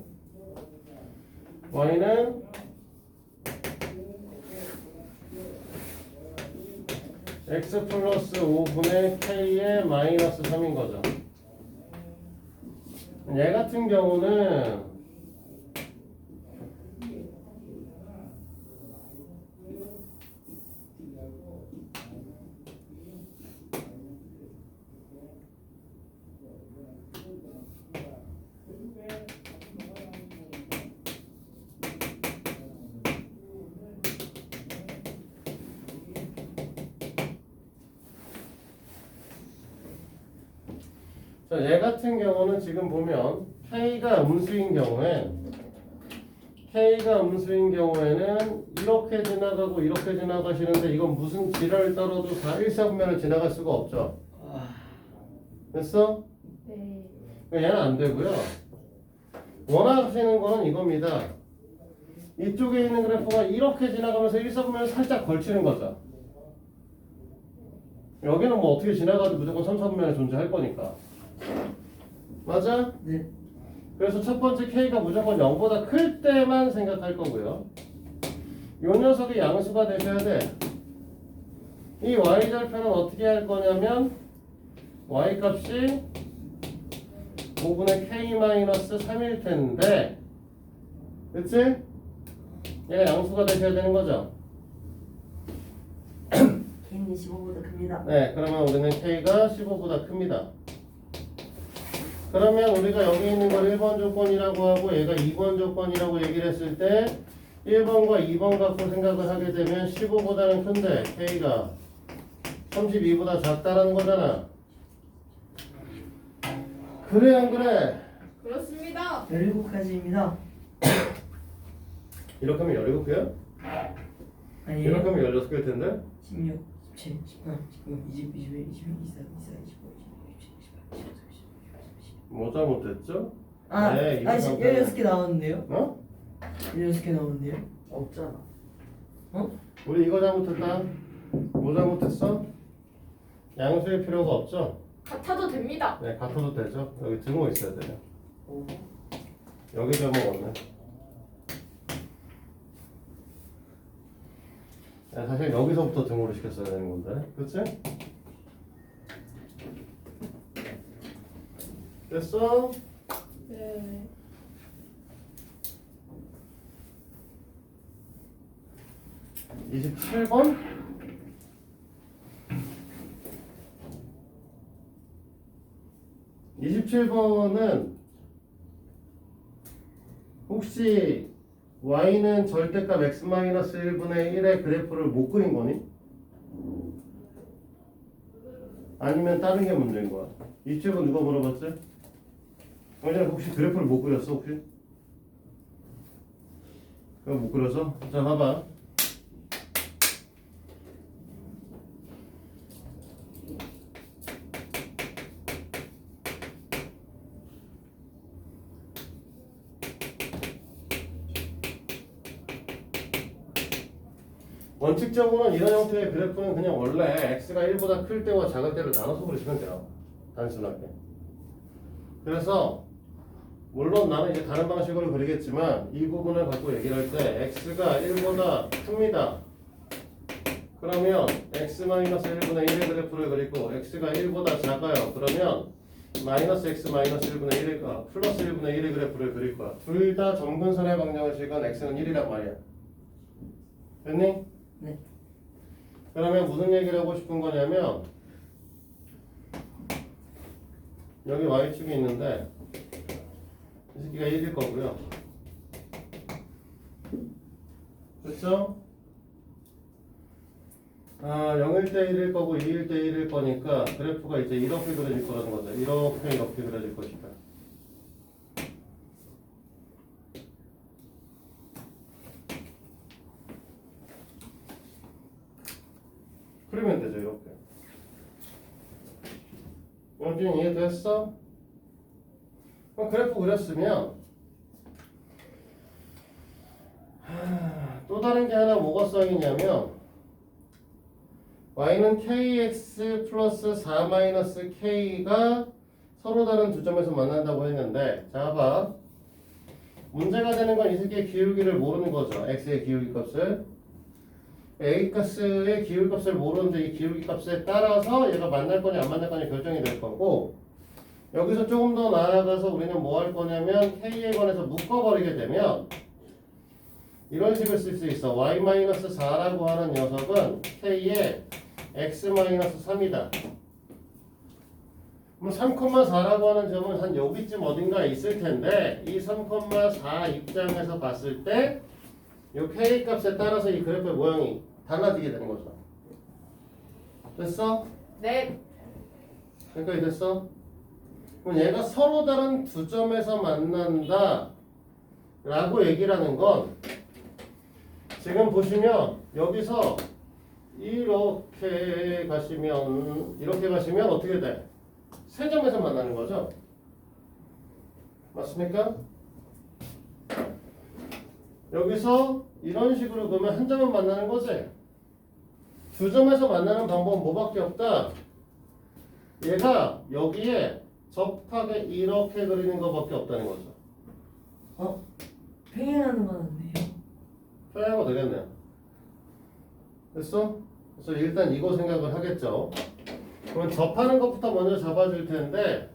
y는 x 플러스 5분의 k의 마이너스 3인 거죠. 얘 같은 경우는 자, 얘 같은 경우는 지금 보면 k가 음수인 경우에는 이렇게 지나가고 이렇게 지나가시는데 이건 무슨 지랄을 떨어도 4,1,4분면을 지나갈 수가 없죠. 됐어? 네. 얘는 안 되고요. 원하시는 거는 이겁니다. 이쪽에 있는 그래프가 이렇게 지나가면서 1,4분면을 살짝 걸치는 거죠. 여기는 뭐 어떻게 지나가도 무조건 3,4분면에 존재할 거니까. 맞아? 네. 그래서 첫 번째 k가 무조건 0보다 클 때만 생각할 거고요. 요 녀석이 양수가 되셔야 돼. 이 y절편은 어떻게 할 거냐면 y 값이 5분의 k-3일 텐데, 그치? 얘가 양수가 되셔야 되는 거죠. k는 15보다 큽니다. 네, 그러면 우리는 k가 15보다 큽니다. 그러면 우리가 여기 있는 걸 1번 조건이라고 하고 얘가 2번 조건이라고 얘기를 했을 때 1번과 2번 갖고 생각을 하게 되면 15보다는 큰데 k가 32보다 작다라는 거잖아. 그래 안 그래? 그렇습니다. 17가지입니다. 이렇게 하면 17개야? 아니에요? 이렇게 하면 16개일 텐데? 16, 17, 18, 19, 20, 21, 22, 23, 24, 25, 26, 27, 28, 29, 30. 뭐 잘못했죠? 아, 네, 이거 아니 잘못했네. 16개 나왔는데요? 어? 16개 나왔는데요? 없잖아. 우리 이거 잘못했다. 뭐 잘못했어? 양수일 필요가 없죠? 같아도 됩니다. 네, 같아도 되죠. 여기 등호 있어야 돼요. 오. 여기 적어먹네. 네, 사실 여기서부터 등호를 시켰어야 되는 건데, 그치? 됐어? 네. 네. 27번? (27번은) 혹시 y는 절대값 x-1분의 1의 그래프를 못 그린 거니? 아니면 다른 게 문제인 거야? 이 집은 누가 물어봤지? 원장 혹시 그래프를 못 그렸어 혹시? 그거 못 그려서? 자 봐봐. 원칙적으로는 이런 형태의 그래프는 그냥 원래 x가 1보다 클 때와 작을 때를 나눠서 그리시면 돼요. 단순하게. 그래서 물론 나는 이제 다른 방식으로 그리겠지만 이 부분을 갖고 얘기를 할 때 x가 1보다 큽니다. 그러면 x-1분의 1의 그래프를 그리고 x가 1보다 작아요. 그러면 마이너스 x 마이너스 1분의 1의 플러스 1분의 1의 그래프를 그릴 거야. 둘 다 점근선의 방정식은 x는 1이란 말이야. 됐니? 네. 그러면 무슨 얘기를 하고 싶은 거냐면 여기 y축이 있는데 이 새끼가 1일 거고요. 그렇죠? 0일 때 1일 거고 2일 때 1일 거니까 그래프가 이제 이렇게 그려질 거라는 거죠. 이렇게 그려질 것이다. 그리면 되죠. 이렇게. 영준 이해됐어? 그럼 그래프 그렸으면 또 다른 게 하나 뭐가 써있냐면 y는 kx 플러스 4 마이너스 k가 서로 다른 두 점에서 만난다고 했는데 자 봐. 문제가 되는 건 이 새끼의 기울기를 모르는 거죠. x의 기울기 값을. a 값의 기울기 값을 모르는데 이 기울기 값에 따라서 얘가 만날 거냐 안 만날 거냐 결정이 될 거고 여기서 조금 더 나아가서 우리는 뭐 할 거냐면 k에 관해서 묶어버리게 되면 이런 식을 쓸 수 있어. y-4라고 하는 녀석은 k에 x-3이다. 그럼 3,4라고 하는 점은 한 여기쯤 어딘가에 있을 텐데 이 3,4 입장에서 봤을 때 이 k 값에 따라서 이 그래프의 모양이 달라지게 되는 거죠. 됐어? 네. 여기까지 됐어? 그럼 얘가 서로 다른 두 점에서 만난다 라고 얘기를 하는 건 지금 보시면 여기서 이렇게 가시면 어떻게 돼? 세 점에서 만나는 거죠? 맞습니까? 여기서 이런 식으로 그러면 한 점은 만나는 거지? 두 점에서 만나는 방법은 뭐밖에 없다? 얘가 여기에 접하게 이렇게 그리는 것밖에 없다는 거죠. 평행하는 건 안 돼요. 표현하고 되겠네요. 됐어? 그래서 일단 이거 생각을 하겠죠. 그러면 접하는 것부터 먼저 잡아줄 텐데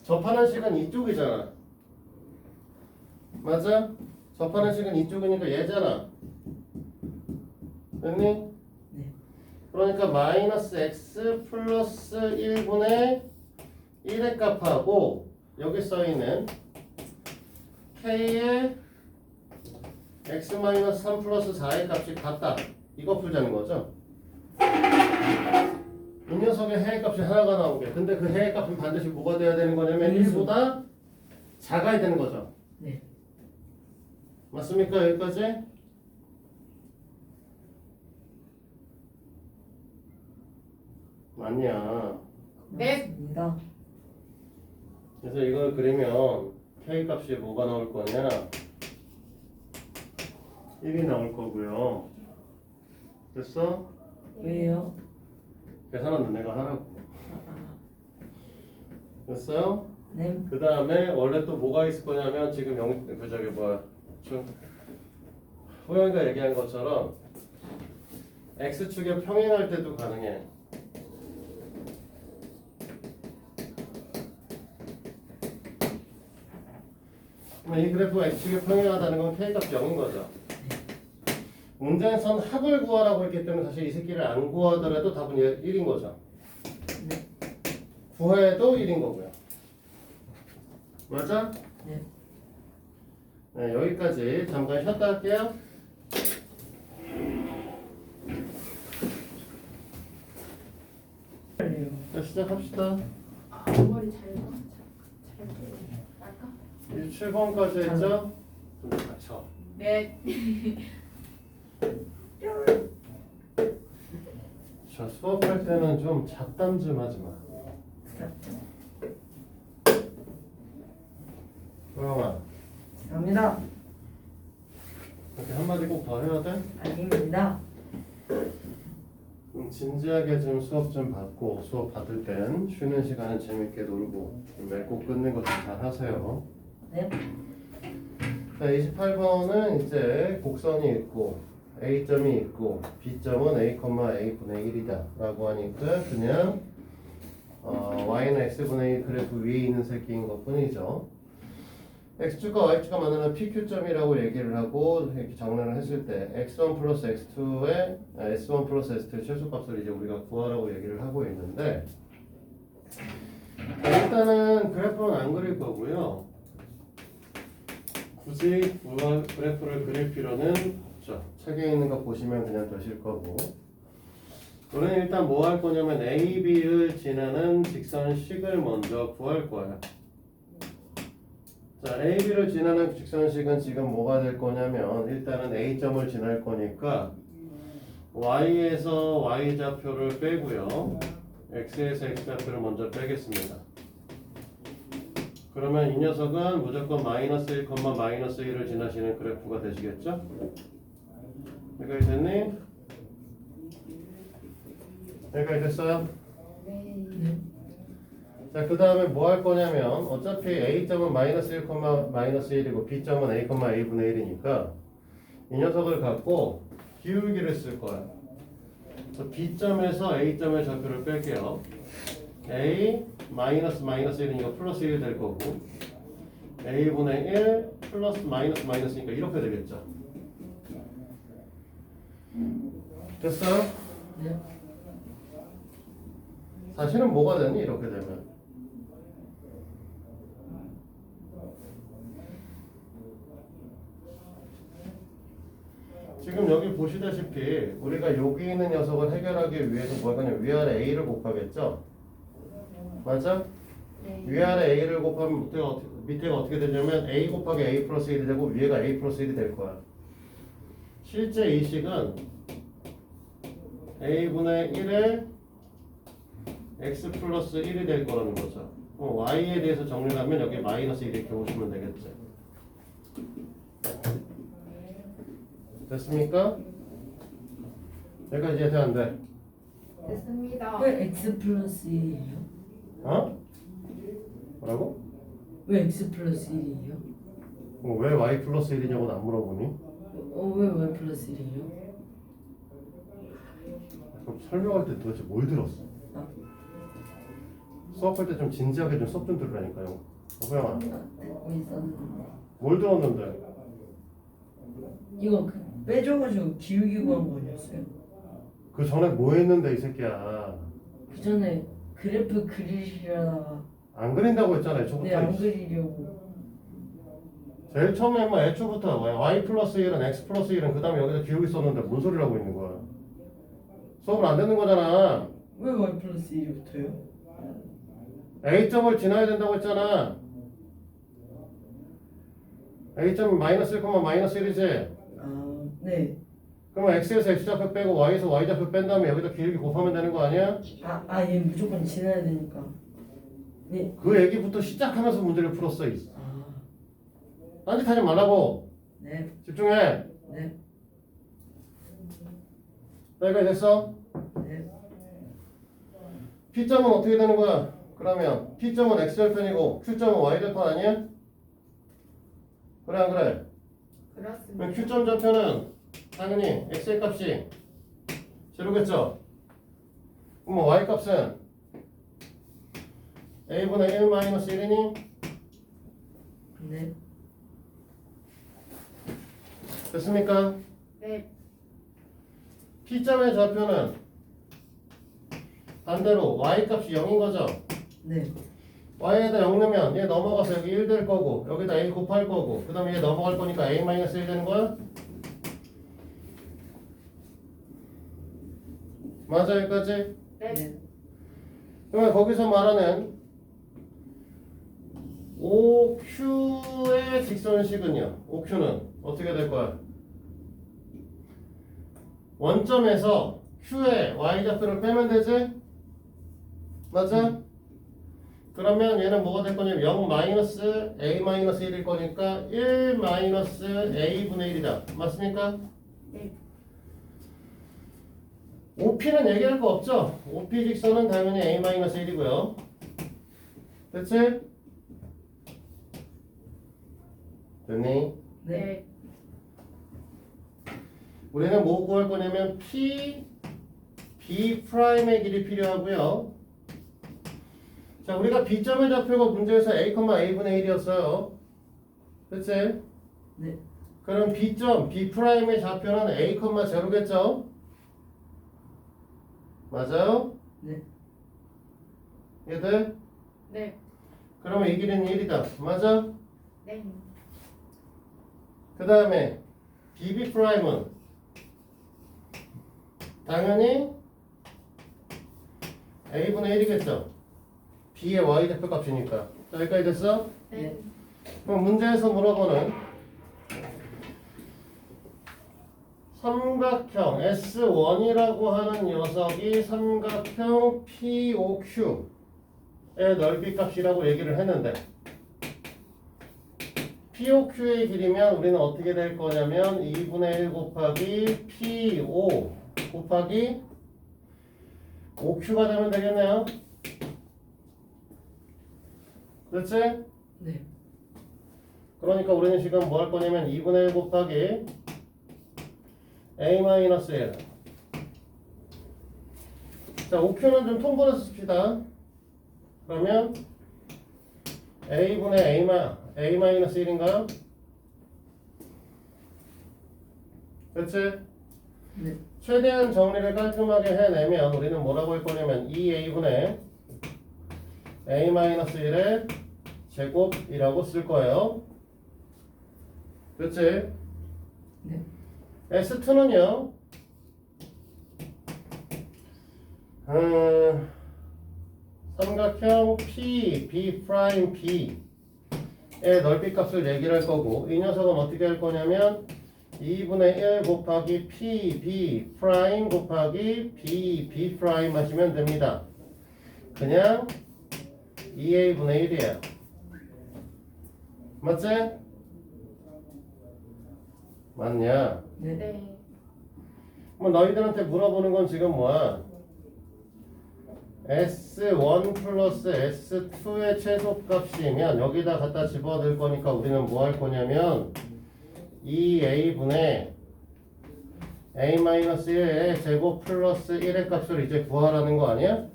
접하는 식은 이쪽이잖아. 맞아? 접하는 식은 이쪽이니까 얘잖아. 됐니? 네. 그러니까 마이너스 x 플러스 1분의 1의 값하고 여기 써있는 k의 x-3 플러스 4의 값이 같다. 이거 풀자는 거죠. 이 녀석의 해의 값이 하나가 나오게. 근데 그 해의 값은 반드시 뭐가 돼야 되는 거냐면 1보다 작아야 되는 거죠. 네. 맞습니까? 여기까지? 맞냐? 네. 맞습니다. 그래서 이걸 그리면 k 값이 뭐가 나올 거냐? 1이 나올 거고요. 됐어? 왜요? 계산은 내가 하라고. 됐어요? 네. 그 다음에 원래 또 뭐가 있을 거냐면 지금 호영이가 얘기한 것처럼 x축에 평행할 때도 가능해. 이 그래프가 x축에 평행하다는 건 k값이 0인 거죠. 문제에선 합을 구하라고 했기 때문에 사실 이 새끼를 안 구하더라도 답은 1인 거죠. 네. 구해도 1인 거고요. 맞아? 네. 네, 여기까지 잠깐 쉬었다 할게요. 자, 시작합시다. 머리 잘 날까? 7번까지 했죠? 좀 닥쳐. 네. 자, 수업할 때는 좀 잡담 좀 하지 마. 호영아, 감사합니다. 이렇게 한마디 꼭 더 해야 돼? 아닙니다. 진지하게 좀 수업 좀 받고 수업 받을 땐 쉬는 시간은 재밌게 놀고 맺고 끊는 것 좀 잘 하세요. 네. 자, 28번은 이제 곡선이 있고 A점이 있고 B점은 A, A분의 1이다 라고 하니까 그냥 Y는 X분의 1 그래프 위에 있는 새끼인 것 뿐이죠. X축과 Y축과 만나는 PQ점이라고 얘기를 하고 이렇게 정리를 했을 때 X1 플러스 X2의 S1 플러스 S2의 최소값을 이제 우리가 구하라고 얘기를 하고 있는데 일단은 그래프는 안 그릴 거고요. 굳이 그래프를 그릴 필요는 쉽죠. 책에 있는 거 보시면 그냥 되실 거고. 우리는 일단 뭐 할 거냐면 A, B를 지나는 직선식을 먼저 구할 거야. 자, A, B를 지나는 직선식은 지금 뭐가 될 거냐면 일단은 A점을 지날 거니까 Y에서 Y좌표를 빼고요. X에서 X좌표를 먼저 빼겠습니다. 그러면 이 녀석은 무조건 마이너스 1, 마이너스 1을 지나시는 그래프가 되시겠죠? 여기까지 됐니? 여기까지 됐어요? 네. 자, 그 다음에 뭐 할 거냐면 어차피 A점은 마이너스 1, 마이너스 1이고 B점은 A, A분의 1이니까 이 녀석을 갖고 기울기를 쓸 거야. 그래서 B점에서 A점의 좌표를 뺄게요. A 마이너스 1이니까 플러스 1이 될 거고 A분의 1 플러스 마이너스니까 이렇게 되겠죠. 됐어요? 네. 사실은 뭐가 되니 이렇게 되면 지금 여기 보시다시피 우리가 여기 있는 녀석을 해결하기 위해서 뭐 하냐 위아래 A를 곱하겠죠? 맞아? 네. 위아래 A를 곱하면 밑에가 어떻게 되냐면 A 곱하기 A 플러스 1이 되고 위에가 A 플러스 1이 될 거야. 실제 이 식은 A분의 1에 X 플러스 1이 될 거라는 거죠. Y에 대해서 정리를 하면 여기 마이너스 1 이렇게 오시면 되겠죠. 됐습니까? 여기까지 이해 안 돼? 됐습니다. 왜 X 플러스 1이에요? 어? 뭐라고? 왜 X 플러스 1이에요? 왜 Y 플러스 1이냐고 안 물어보니? 왜 Y 플러스 1이에요? 그럼 설명할 때 도대체 뭘 들었어? 아. 수업할 때 좀 진지하게 좀 수업 좀 들으라니까요. 호영아, 듣고 있었는데 뭘 들었는데? 이거 빼줘가지고 기울기 구한 거 아니었어요? 그 전에 뭐 했는데 이 새끼야. 그 전에 그래프 그리시려다가 안 그린다고 했잖아 애초부터. 네 안 그리려고 제일 처음에 뭐 애초부터 Y 플러스 1은 X 플러스 1은 그 다음에 여기다 기울기 썼는데 뭔 소리를 하고 있는 거야. 수업을 안 듣는 거잖아. 왜 Y 플러스 1이 붙어요? A점을 지나야 된다고 했잖아. A점이 마이너스 1, 마이너스 1이지. 아 네. 그러면 X에서 X좌표 빼고 Y에서 Y좌표 뺀 다음에 여기다 길게 곱하면 되는 거 아니야? 얘 무조건 지나야 되니까. 네. 그 얘기부터 시작하면서 문제를 풀었어. 아 딴짓하지 말라고. 네. 집중해. 네. 여기까지 됐어? 네. P점은 어떻게 되는 거야? 그러면 P점은 X절편이고 Q점은 Y절편 아니야? 그래 안 그래? 그렇습니다. 그럼 Q점 좌표는 당연히 X의 값이 제로겠죠? 그럼 Y 값은 A분의 1 마이너스 1이니? 네. 됐습니까? 네. P점의 좌표는 반대로 Y 값이 0인 거죠? 네. Y에다 0 넣으면 얘 넘어가서 여기 1 될 거고 여기다 A 곱할 거고 그 다음에 얘 넘어갈 거니까 A 마이너스 1 되는 거야? 맞아 여기까지? 네. 그러면 거기서 말하는 OQ의 직선식은요. OQ는 어떻게 될 거야? 원점에서 Q의 Y좌표를 빼면 되지? 맞아? 그러면 얘는 뭐가 될 거냐면 0 마이너스 A 마이너스 1일 거니까 1 마이너스 A분의 1이다. 맞습니까? 네. OP는 얘기할 거 없죠? OP 직선은 당연히 A 마이너스 1이고요. 됐지? 됐니? 네. 우리는 뭐 구할 거냐면 P, B 프라임의 길이 필요하고요. 자, 우리가 B점의 좌표가 문제에서 A, A분의 1이었어요. 됐지? 네. 그럼 B점, B 프라임의 좌표는 A, 0겠죠? 맞아요? 네. 얘들? 네. 그러면 이 길이는 1이다. 맞아? 네. 그 다음에 BB 프라임은 당연히 A분의 1이겠죠. B의 Y 대표값이니까. 자, 여기까지 됐어? 네. 그럼 문제에서 물어보는 삼각형 S1이라고 하는 녀석이 삼각형 POQ의 넓이 값이라고 얘기를 했는데 POQ의 길이면 우리는 어떻게 될 거냐면 2분의 1 곱하기 PO 곱하기 OQ가 되면 되겠네요. 그렇지? 네. 그러니까 우리는 지금 뭐 할 거냐면 2분의 1 곱하기 A-1 자, OQ는 좀 통분해서 씁시다. 그러면 A분의 A-1인가요? 그렇지? 네. 최대한 정리를 깔끔하게 해내면 우리는 뭐라고 할 거냐면 2A분의 A-1의 제곱이라고 쓸 거예요. 그렇지? 네. S2는요 삼각형 P, B'B의 넓이 값을 얘기를 할 거고 이 녀석은 어떻게 할 거냐면 2분의 1 곱하기 P, B' 곱하기 B, B' 하시면 됩니다. 그냥 2A분의 1이에요. 맞지? 맞냐? 네. 네. 뭐 너희들한테 물어보는 건 지금 뭐야? S1 플러스 S2의 최소값이면 여기다 갖다 집어넣을 거니까 우리는 뭐 할 거냐면 2A분의 A-1의 제곱 플러스 1의 값을 이제 구하라는 거 아니야?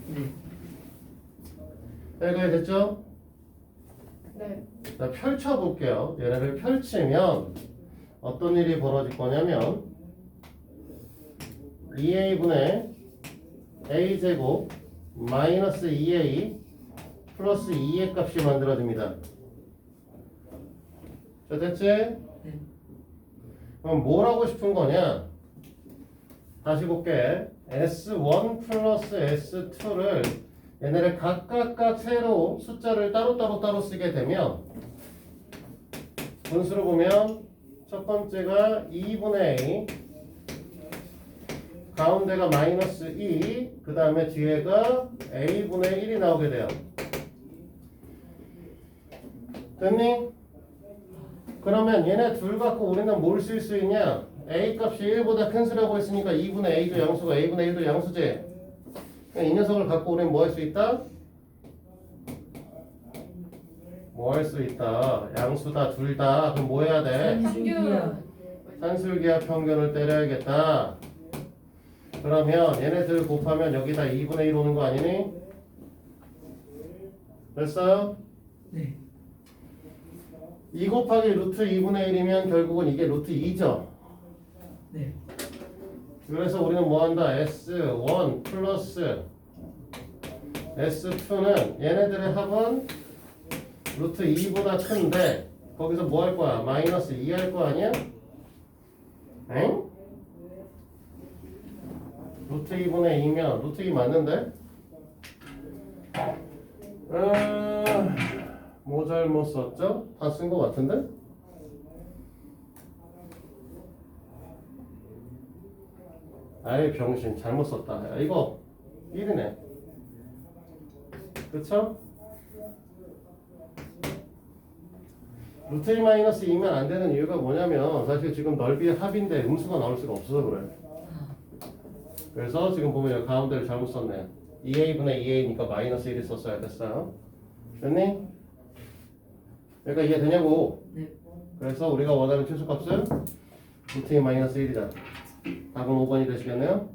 네. 여기까지 됐죠? 네. 자, 펼쳐볼게요. 얘네를 펼치면 어떤 일이 벌어질 거냐면 2A분의 A제곱 마이너스 2A 플러스 2의 값이 만들어집니다. 자, 됐지? 그럼 뭘 하고 싶은 거냐? 다시 볼게. S1 플러스 S2를 얘네를 각각 세로 숫자를 따로 쓰게 되면 분수로 보면 첫 번째가 2분의 A 가운데가 마이너스 2 그 다음에 뒤에가 A분의 1이 나오게 돼요. 됐니? 그러면 얘네 둘 갖고 우리는 뭘 쓸 수 있냐? A 값이 1보다 큰 수라고 했으니까 2분의 A도 양수고 A분의 1도 양수지. 이 녀석을 갖고 우리는 뭐 할 수 있다? 뭐 할 수 있다? 양수다 둘 다. 그럼 뭐 해야 돼? 산술기야. 산술기하 평균을 때려야겠다. 그러면 얘네들 곱하면 여기다 2분의 1 오는 거 아니니? 됐어요? 네. 2 곱하기 루트 2분의 1이면 결국은 이게 루트 2죠. 네. 그래서 우리는 뭐 한다? S1 플러스 S2는 얘네들의 합은 루트 2보다 큰데 거기서 뭐 할 거야? 마이너스 2 할 거 아니야? 엥? 루트 2분의 2면 루트 2 맞는데? 뭐 잘못 썼죠? 다 쓴 거 같은데? 아이 병신 잘못 썼다. 야, 이거 1이네. 그쵸? 루트 2 마이너스 2면 안 되는 이유가 뭐냐면 사실 지금 넓이의 합인데 음수가 나올 수가 없어서 그래. 그래서 지금 보면 여기 가운데를 잘못 썼네. 2A분의 2A니까 마이너스 1이 썼어야 됐어요. 됐니? 그러니까 이해 되냐고. 네. 그래서 우리가 원하는 최소값은 루트 2 마이너스 1이다. 답은 5번이 되시겠네요.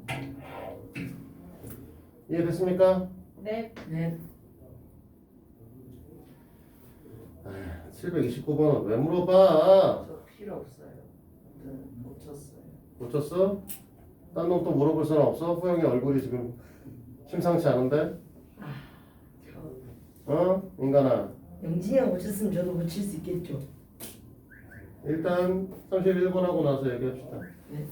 이해됐습니까? 네. 네. 729번은 왜 물어봐? 저 필요 없어요. 못 쳤어요. 못 쳤어? 딴 놈 또 물어볼 사람 없어? 후영이 얼굴이 지금 심상치 않은데? 어? 인간아. 영진이가 못 쳤으면 저도 못 칠 수 있겠죠. 일단 31번 하고 나서 얘기합시다. 네.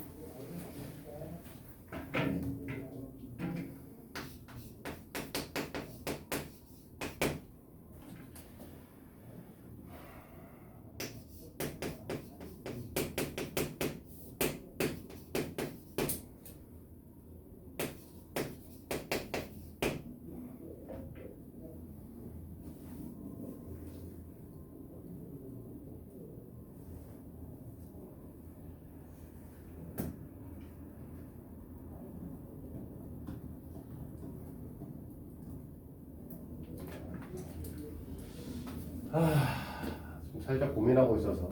지금 살짝 고민하고 있어서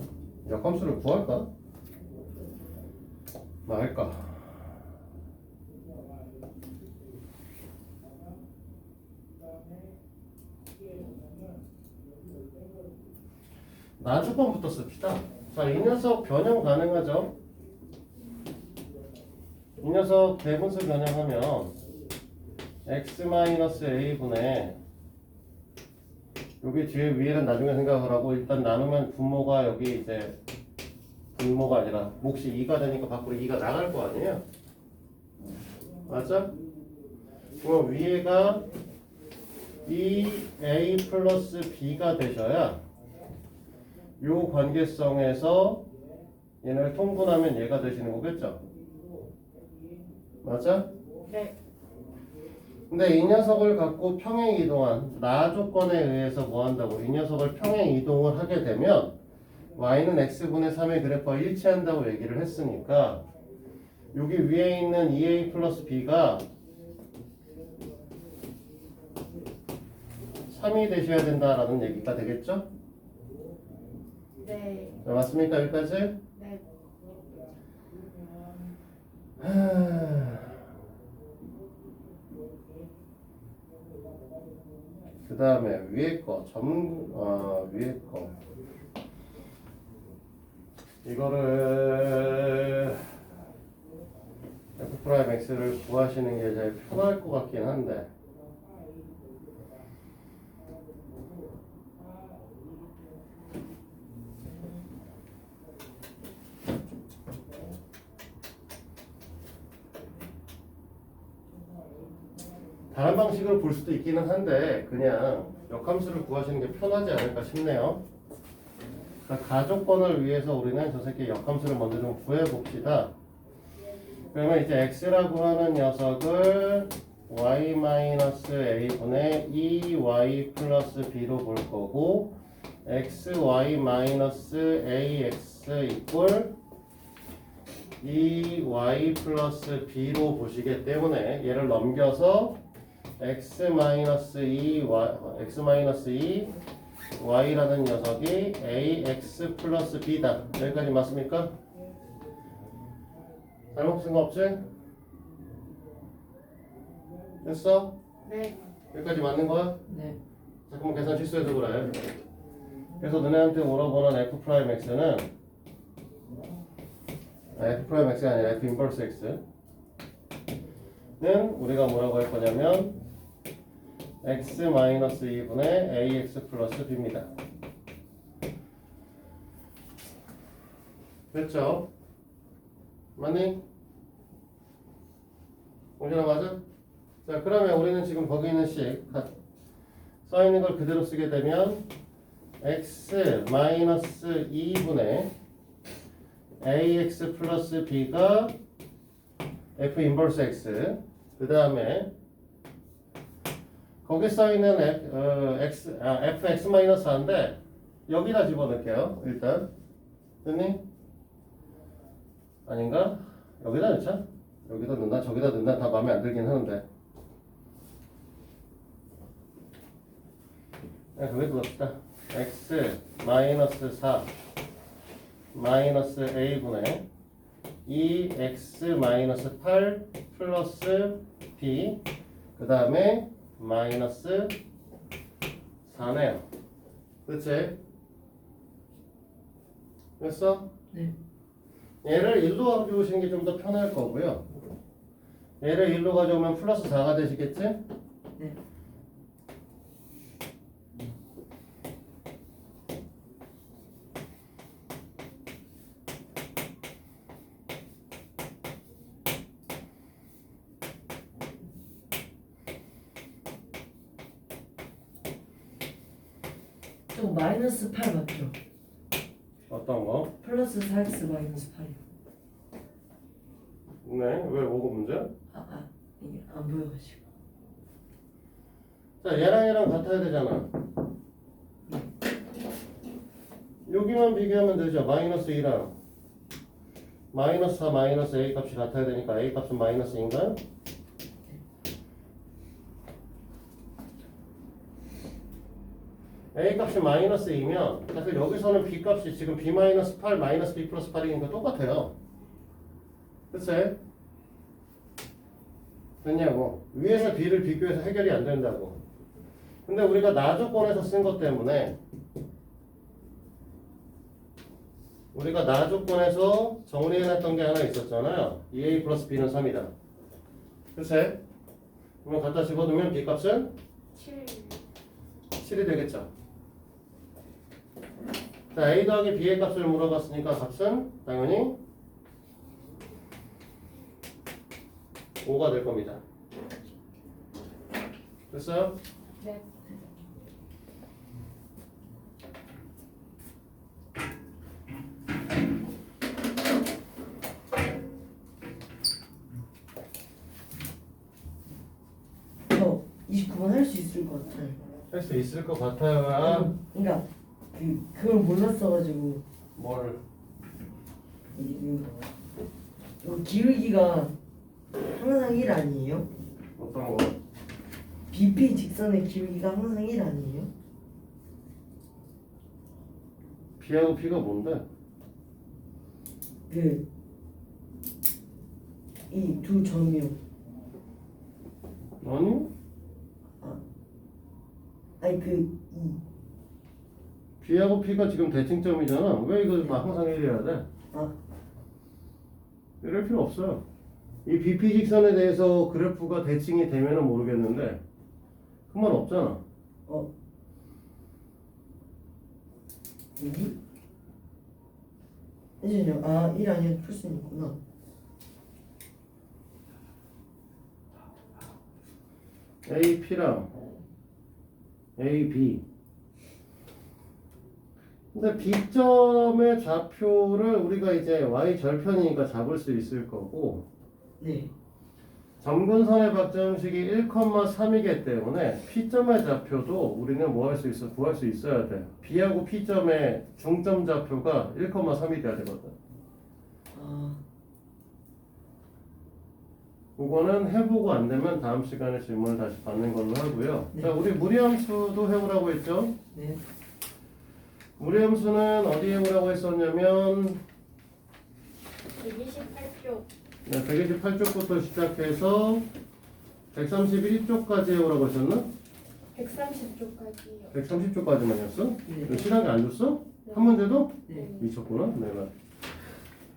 역함수를 구할까? 말까? 나주번부터 씁시다. 자, 이 녀석 변형 가능하죠? 이 녀석 대분수 변형하면 x-a분의 여기 뒤에 위에는 나중에 생각을 하고 일단 나누면 분모가 여기 이제 분모가 아니라 몫이 2가 되니까 밖으로 2가 나갈 거 아니에요? 맞죠? 그럼 위에가 2a 플러스 b가 되셔야 요 관계성에서 얘네를 통분하면 얘가 되시는 거겠죠? 맞아? 네. 근데 이 녀석을 갖고 평행 이동한 나 조건에 의해서 뭐 한다고? 이 녀석을 평행 이동을 하게 되면 y는 x분의 3의 그래프와 일치한다고 얘기를 했으니까 여기 위에 있는 2a 플러스 b가 3이 되셔야 된다라는 얘기가 되겠죠? 네. 자, 맞습니까? 여기까지? 네. 그 다음에 위에 거 위에 거 이거를 F'X를 구하시는 게 제일 편할 것 같긴 한데 다른 방식으로 볼 수도 있기는 한데 그냥 역함수를 구하시는 게 편하지 않을까 싶네요. 그러니까 가족권을 위해서 우리는 저 새끼 역함수를 먼저 좀 구해봅시다. 그러면 이제 x라고 하는 녀석을 y-a분의 2y 플러스 b로 볼 거고 xy-ax 이꼴 2y 플러스 b로 보시기 때문에 얘를 넘겨서 x-2 y라는 녀석이 ax 플러스 b다. 여기까지 맞습니까? 잘못 쓴 거 없지? 됐어? 네. 여기까지 맞는 거야? 네. 잠깐만 계산 실수해서 그래. 그래서 너네한테 물어보는 f'x는 f'x가 아니라 f 인버스 x는 우리가 뭐라고 할 거냐면 x-2분의 ax 플러스 b입니다. 됐죠? 맞니? 공준아 맞아? 자 그러면 우리는 지금 거기 있는 식 써있는 걸 그대로 쓰게 되면 x-2분의 ax 플러스 b가 f 인버스 x 그 다음에 거기 써있는 fx-4인데 여기다 집어넣을게요. 일단 됐니? 아닌가? 여기다 넣자. 여기다 넣나 저기다 넣나 다 마음에 안 들긴 하는데 그냥 거기다 넣읍시다. x-4 마이너스 a분의 2x-8 플러스 b 그 다음에 마이너스 4네요. 그치? 됐어? 네. 얘를 1로 가져오시는 게 좀 더 편할 거고요. 얘를 1로 가져오면 플러스 4가 되시겠지? 네. 저 마이너스 8 맞죠? 어떤 거? 플러스 4x 마이너스 8이요. 네, 왜 뭐가 문제야? 이게 안 보여가지고. 자, 얘랑 얘랑 같아야 되잖아. 여기만 비교하면 되죠. 마이너스 2랑 마이너스 4, 마이너스 a 값이 같아야 되니까 a 값은 마이너스인가요? a 값이 마이너스 2면 사실 여기서는 b 값이 지금 b 마이너스 8, 마이너스 b 플러스 8이니까 똑같아요. 그치? 됐냐고. 위에서 b를 비교해서 해결이 안 된다고. 근데 우리가 나 조건에서 쓴 것 때문에 우리가 나 조건에서 정리해놨던 게 하나 있었잖아요. 2a 플러스 b는 3이다. 그치? 그러면 갖다 집어넣으면 b 값은 7. 7이 되겠죠. 자, a 더하기 b의 값을 물어봤으니까 값은 당연히 5가 될 겁니다. 됐어요? 네. 저 29번 할 수 있을 것 같아요. 할 수 있을 것 같아요. 그러니까 그걸 몰랐어가지고 뭘? 이 기울기가 항상 1 아니에요? 어떤 거? BP 직선의 기울기가 항상 1 아니에요? b하고 p가 뭔데? 이 두 점이요. 아니? 아니 b하고 p가 지금 대칭점이잖아. 왜 이거 막 항상 1이어야 돼? 이럴 필요 없어요. 이 BP 직선에 대해서 그래프가 대칭이 되면은 모르겠는데 그 말 없잖아. 여기? 잠시만요. 1 아니면 풀 수 있구나. AP랑 AB. 근데 B점의 좌표를 우리가 이제 Y 절편이니까 잡을 수 있을 거고 네. 점근선의 박정식이 1,3이기 때문에 P점의 좌표도 우리는 뭐 할 수 있어? 구할 수 있어야 돼. B하고 P점의 중점 좌표가 1,3이 돼야 되거든. 그거는 해보고 안 되면 다음 시간에 질문을 다시 받는 걸로 하고요. 네. 자, 우리 무리함수도 해보라고 했죠? 네. 무리함수는 어디에 해보라고 했었냐면 128쪽. 네, 128쪽부터 시작해서 131쪽까지 해오라고 했었나? 130쪽까지요. 130쪽까지만 했어? 네. 시간이 안 줬어? 한 문제도? 네. 미쳤구나 내가.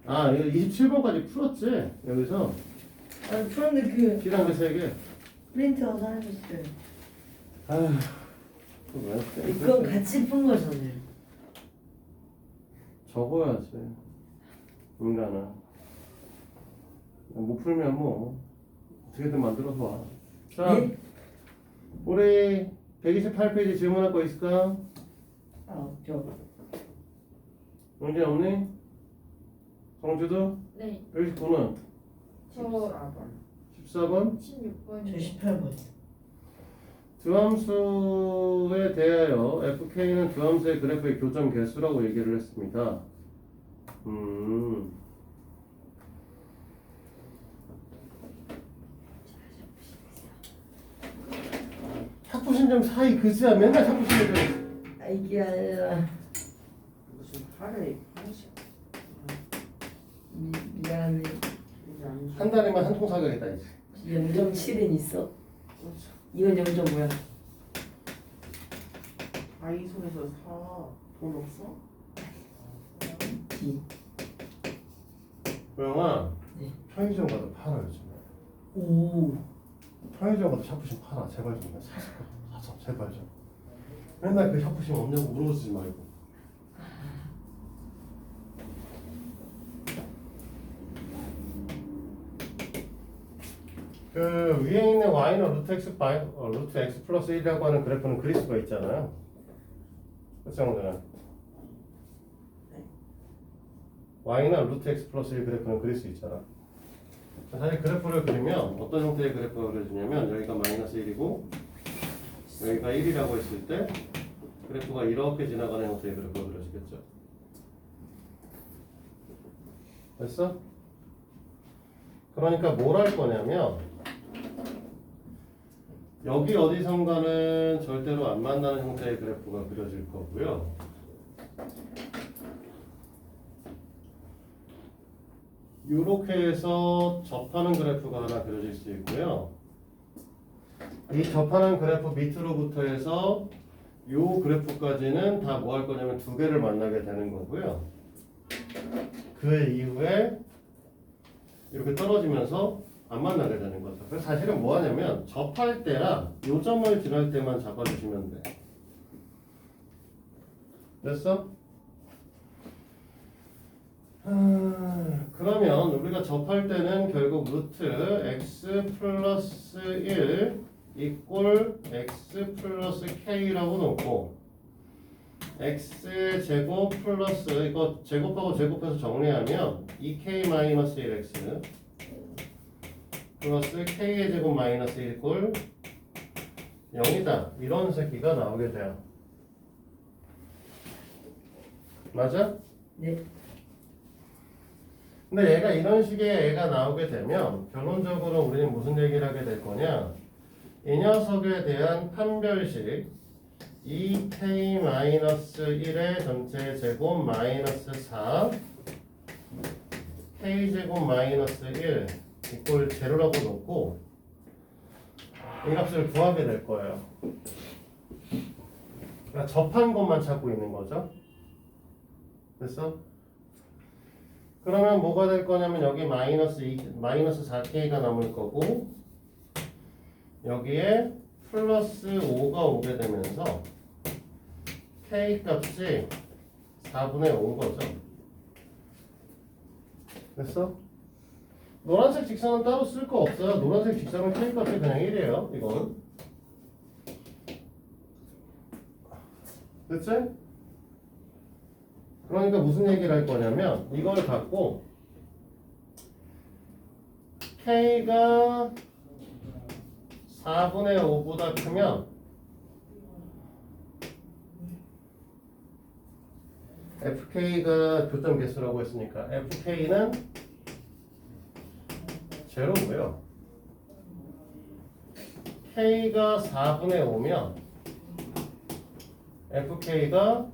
아, 이거 27번까지 풀었지? 여기서 풀었는데 P랑 그 3개. 프린트아웃 하셨어요. 아휴, 또 왜? 이건 같이 푼 거잖아요. 적어야지 인간아. 못 풀면 뭐 어떻게든 만들어서 와. 자, 예? 우리 128페이지 질문할 거 있을까? 문제 없니? 정주도? 네. 129는? 저 14번? 16번이요. 저 18번. 두함수에 대하여 FK는 두함수의 그래프의 교점 개수라고 얘기를 했습니다. 자꾸 신점 사이 그지야. 맨날 자꾸 신점. 이게 아니라 무슨 팔에 한식 미안해. 한 달에만 한 통 사가겠다 이제. 0.7은 있어. 이건 0. 뭐야? 다이소에서 사돈 없어? D. 고영아, 네. 편의점 가서 팔아 요즘. 오. 편의점 가서 샤프심 팔아. 제발 좀 사서 제발 좀. 맨날 그 샤프심 없냐고 물어보지 말고. 그 위에 있는 y는 루트 x 플러스 1이라고 하는 그래프는 그리스가 있잖아요. 그치 형들아? y는 루트 x 플러스 1 그래프는 그릴 수 있잖아. 사실 그래프를 그리면 어떤 형태의 그래프가 그려지냐면 여기가 마이너스 1이고 여기가 1이라고 했을 때 그래프가 이렇게 지나가는 형태의 그래프가 그려지겠죠. 됐어? 그러니까 뭘 할 거냐면 여기 어디선가는 절대로 안 만나는 형태의 그래프가 그려질 거고요. 이렇게 해서 접하는 그래프가 하나 그려질 수 있고요. 이 접하는 그래프 밑으로부터 해서 이 그래프까지는 다 뭐 할 거냐면 두 개를 만나게 되는 거고요. 그 이후에 이렇게 떨어지면서 안 만나게 되는 거죠. 그래서 사실은 뭐 하냐면 접할 때랑 요점을 지날 때만 잡아주시면 돼. 됐어? 그러면 우리가 접할 때는 결국 루트 x 플러스 1 이꼴 x 플러스 k라고 놓고 x 제곱 플러스 이거 제곱하고 제곱해서 정리하면 2k 마이너스 1x 플러스 k의 제곱 마이너스 1 꼴 0이다 이런 새끼가 나오게 돼요. 맞아? 네. 근데 얘가 이런 식의 애가 나오게 되면 결론적으로 우리는 무슨 얘기를 하게 될 거냐, 이 녀석에 대한 판별식 2k-1의 전체 제곱 마이너스 4 k제곱 마이너스 1 이꼴 제로라고 놓고 이 값을 구하게 될 거예요. 그러니까 접한 것만 찾고 있는 거죠. 됐어? 그러면 뭐가 될 거냐면 여기 마이너스 4k가 남을 거고 여기에 플러스 5가 오게 되면서 k 값이 4분의 5인 거죠. 됐어? 노란색 직선은 따로 쓸 거 없어요. 노란색 직선은 k 값이 그냥 1이에요. 이건. 됐지? 그러니까 무슨 얘기를 할 거냐면 이걸 갖고 k가 4분의 5보다 크면 fk가 교점 개수라고 했으니까 fk는 제로고요. k가 4분의 5면 fk가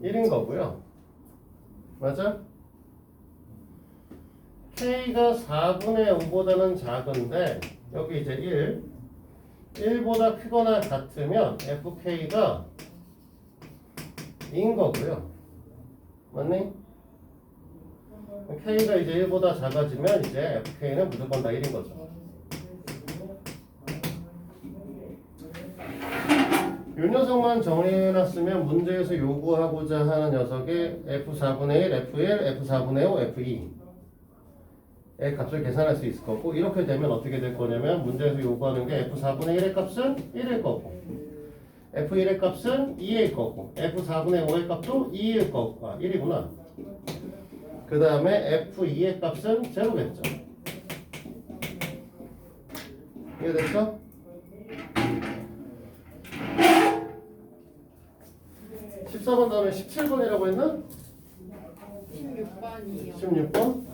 1인 거고요. 맞아? k가 4분의 5보다는 작은데 여기 이제 1보다 크거나 같으면 fk가 2인 거고요. 맞니? k가 이제 1보다 작아지면 이제 fk는 무조건 다 1인 거죠. 이 녀석만 정리해놨으면 문제에서 요구하고자 하는 녀석이 f4분의 1, f1, f4분의 5, f2의 값을 계산할 수 있을 거고 이렇게 되면 어떻게 될 거냐면 문제에서 요구하는 게 f4분의 1의 값은 1일 거고 f1의 값은 2일 거고 f4분의 5의 값도 2일 거고 1이구나. 그 다음에 f2의 값은 제로겠죠. 이해됐어? 14번 다음에 17번이라고 했나? 16번이요. 16번?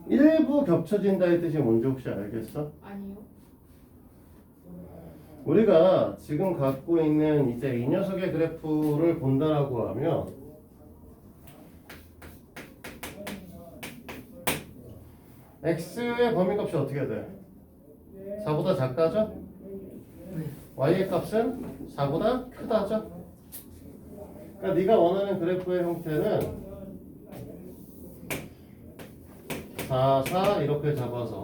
일부 겹쳐진다의 뜻이 뭔지 혹시 알겠어? 아니요. 우리가 지금 갖고 있는 이제 이 녀석의 그래프를 본다라고 하면 x의 범위값이 어떻게 돼? 4보다 작다죠? y의 값은 4보다 크다죠? 그러니까 네가 원하는 그래프의 형태는 4, 4 이렇게 잡아서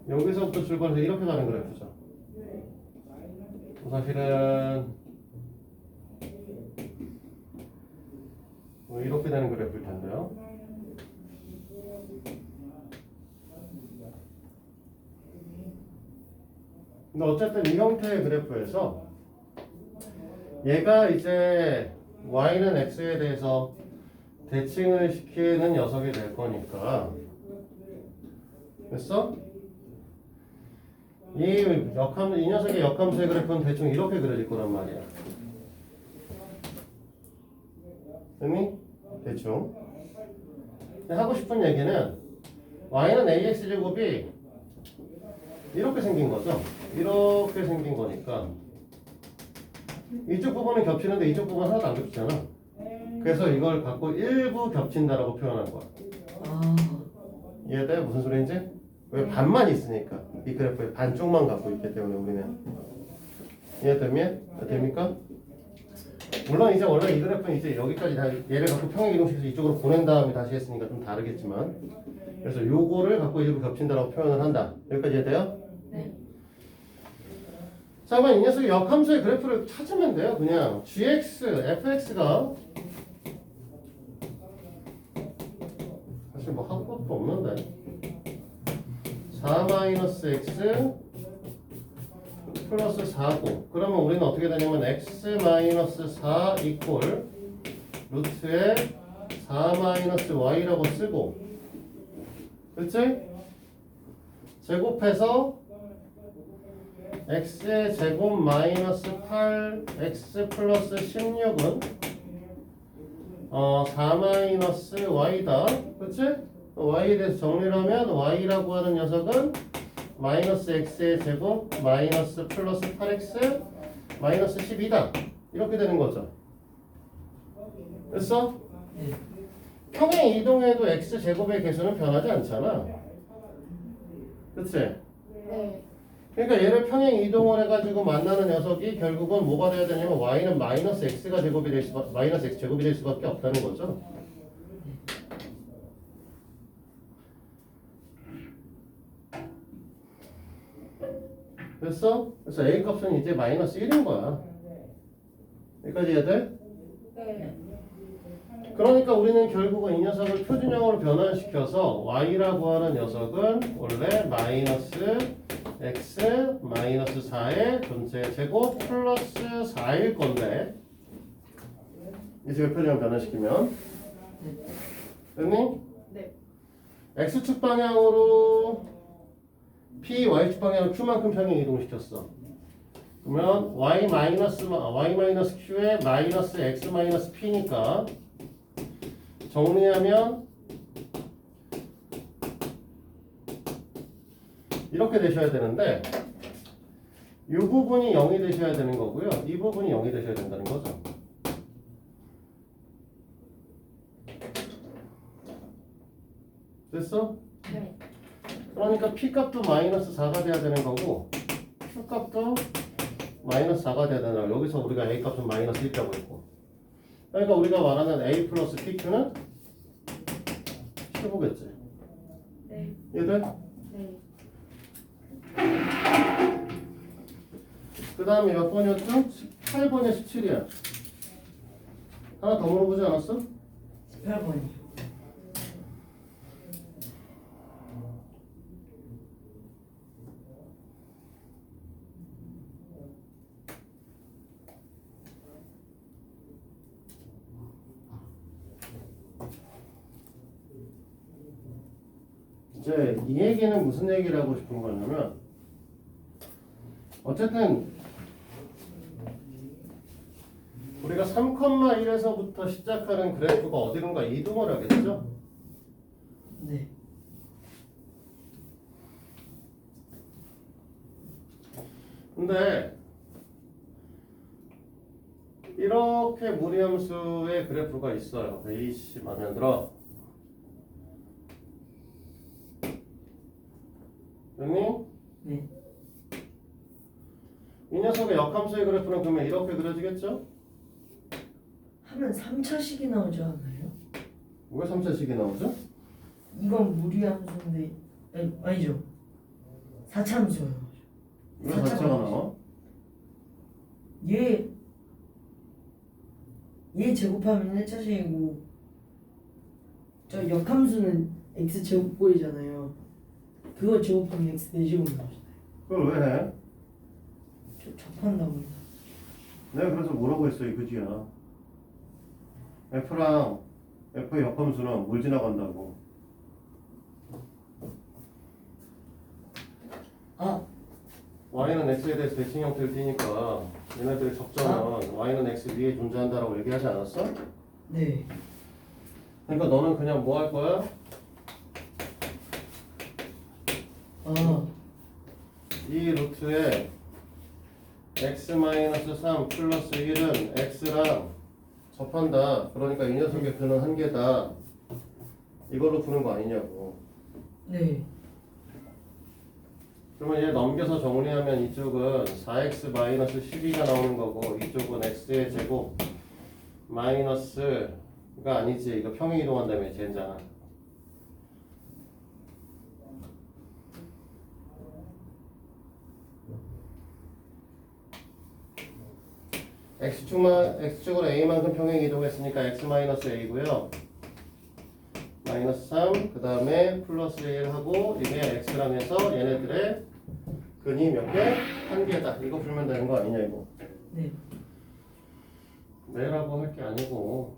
여기서부터 출발해서 이렇게 가는 그래프죠. 사실은 이렇게 되는 그래프일 텐데요. 근데 어쨌든 이 형태의 그래프에서 얘가 이제 y는 x에 대해서 대칭을 시키는 녀석이 될 거니까 됐어? 이 녀석의 역함수의 그래프는 대충 이렇게 그려질 거란 말이야. 됐니? 대충. 하고 싶은 얘기는 y는 ax제곱이 이렇게 생긴 거죠. 이렇게 생긴 거니까 이쪽 부분은 겹치는데 이쪽 부분은 하나도 안 겹치잖아. 그래서 이걸 갖고 일부 겹친다라고 표현한 거야. 아, 이해돼? 무슨 소리인지? 왜 반만 있으니까 이 그래프의 반쪽만 갖고 있기 때문에 우리는 됩니까? 물론 이제 원래 이 그래프는 이제 여기까지 다 얘를 갖고 평행 이동시켜서 이쪽으로 보낸 다음에 다시 했으니까 좀 다르겠지만 그래서 요거를 갖고 일부 겹친다라고 표현을 한다. 여기까지 이해돼요? 네. 자, 그럼 이 녀석의 역함수의 그래프를 찾으면 돼요. 그냥 gx, fx가 사실 뭐 할 것도 없는데 4-x 플러스 4고 그러면 우리는 어떻게 되냐면 x-4 이퀄 루트에 4-y라고 쓰고 그치? 제곱해서 x의 제곱 마이너스 8x 플러스 16은 4-y다 그치? y에 대해서 정리를 하면 y라고 하는 녀석은 마이너스 x의 제곱 마이너스 플러스 8x 마이너스 12다 이렇게 되는 거죠. 됐어? 네. 평행 이동해도 x 제곱의 개수는 변하지 않잖아. 그치? 네. 그러니까 얘를 평행 이동을 해가지고 만나는 녀석이 결국은 뭐가 돼야 되냐면 y는 마이너스 x가 제곱이 될 마이너스 x 제곱이 될 수밖에 없다는 거죠. 됐어? 그래서 a 값은 이제 마이너스 1인 거야. 여기까지 얘들? 네. 그러니까 우리는 결국은 이 녀석을 표준형으로 변환시켜서 y라고 하는 녀석은 원래 마이너스 x 마이너스 4의 전체 제곱 플러스 4일 건데 이 식을 표준형 변환시키면 됐니? 네. x축 방향으로 p, y축 방향으로 q만큼 평행 이동시켰어. 그러면 y 마이너스 q에 마이너스 x 마이너스 p니까 정리하면 이렇게 되셔야 되는데 이 부분이 0이 되셔야 되는 거고요. 이 부분이 0이 되셔야 된다는 거죠. 됐어? 네. 그러니까 p 값도 마이너스 4가 돼야 되는 거고 q 값도 마이너스 4가 돼야 되는 거야. 여기서 우리가 a 값은 마이너스 1이라고 했고 그러니까 우리가 말하는 a 플러스 pq는 15겠지. 네. 이해돼? 네. 그 다음에 몇 번이었죠? 18번에 17이야. 하나 더 물어보지 않았어? 18번이요. 이제 이 얘기는 무슨 얘기를 하고 싶은 거냐면 어쨌든 우리가 3,1에서부터 시작하는 그래프가 어디론가 이동을 하겠죠? 네. 근데 이렇게 무리함수의 그래프가 있어요. A씨 마음에 들어. 됐니? 네. 이 녀석의 역함수의 그래프는 그러면 이렇게 그려지겠죠? 하면 3차식이 나오지 않아요? 왜 3차식이 나오죠? 이건 무리함수인데 아니죠. 4차함수예요. 왜 4차가 나와? 얘 제곱하면 1차식이고 저 역함수는 x 제곱꼴이잖아요. 그거 제곱하면 x 4제곱 나오잖아요. 그걸 왜 해? 저 접한다고. 내가 그래서 뭐라고 했어 이 그지야. F랑 F의 역함수는 뭘 지나간다고. 아, Y는 X에 대해서 대칭 형태를 띠니까 얘네들의 접점은 Y는 X 위에 존재한다라고 얘기하지 않았어? 네. 그러니까 너는 그냥 뭐 할 거야? 아, 이 루트에 x-3 플러스 1은 x랑 접한다. 그러니까 이 녀석의 근은 한 개다. 이걸로 푸는 거 아니냐고. 네. 그러면 얘 넘겨서 정리하면 이쪽은 4x-12가 나오는 거고 이쪽은 x의 제곱 마이너스가 아니지. 이거 평행 이동한다며 젠장. x축으로 a만큼 평행 이동했으니까 x-a고요. 마이너스 3, 그 다음에 플러스 1 하고 이게 x랑 해서 얘네들의 근이 몇 개? 한 개다. 이거 풀면 되는 거 아니냐 이거. 네. 네라고 할 게 아니고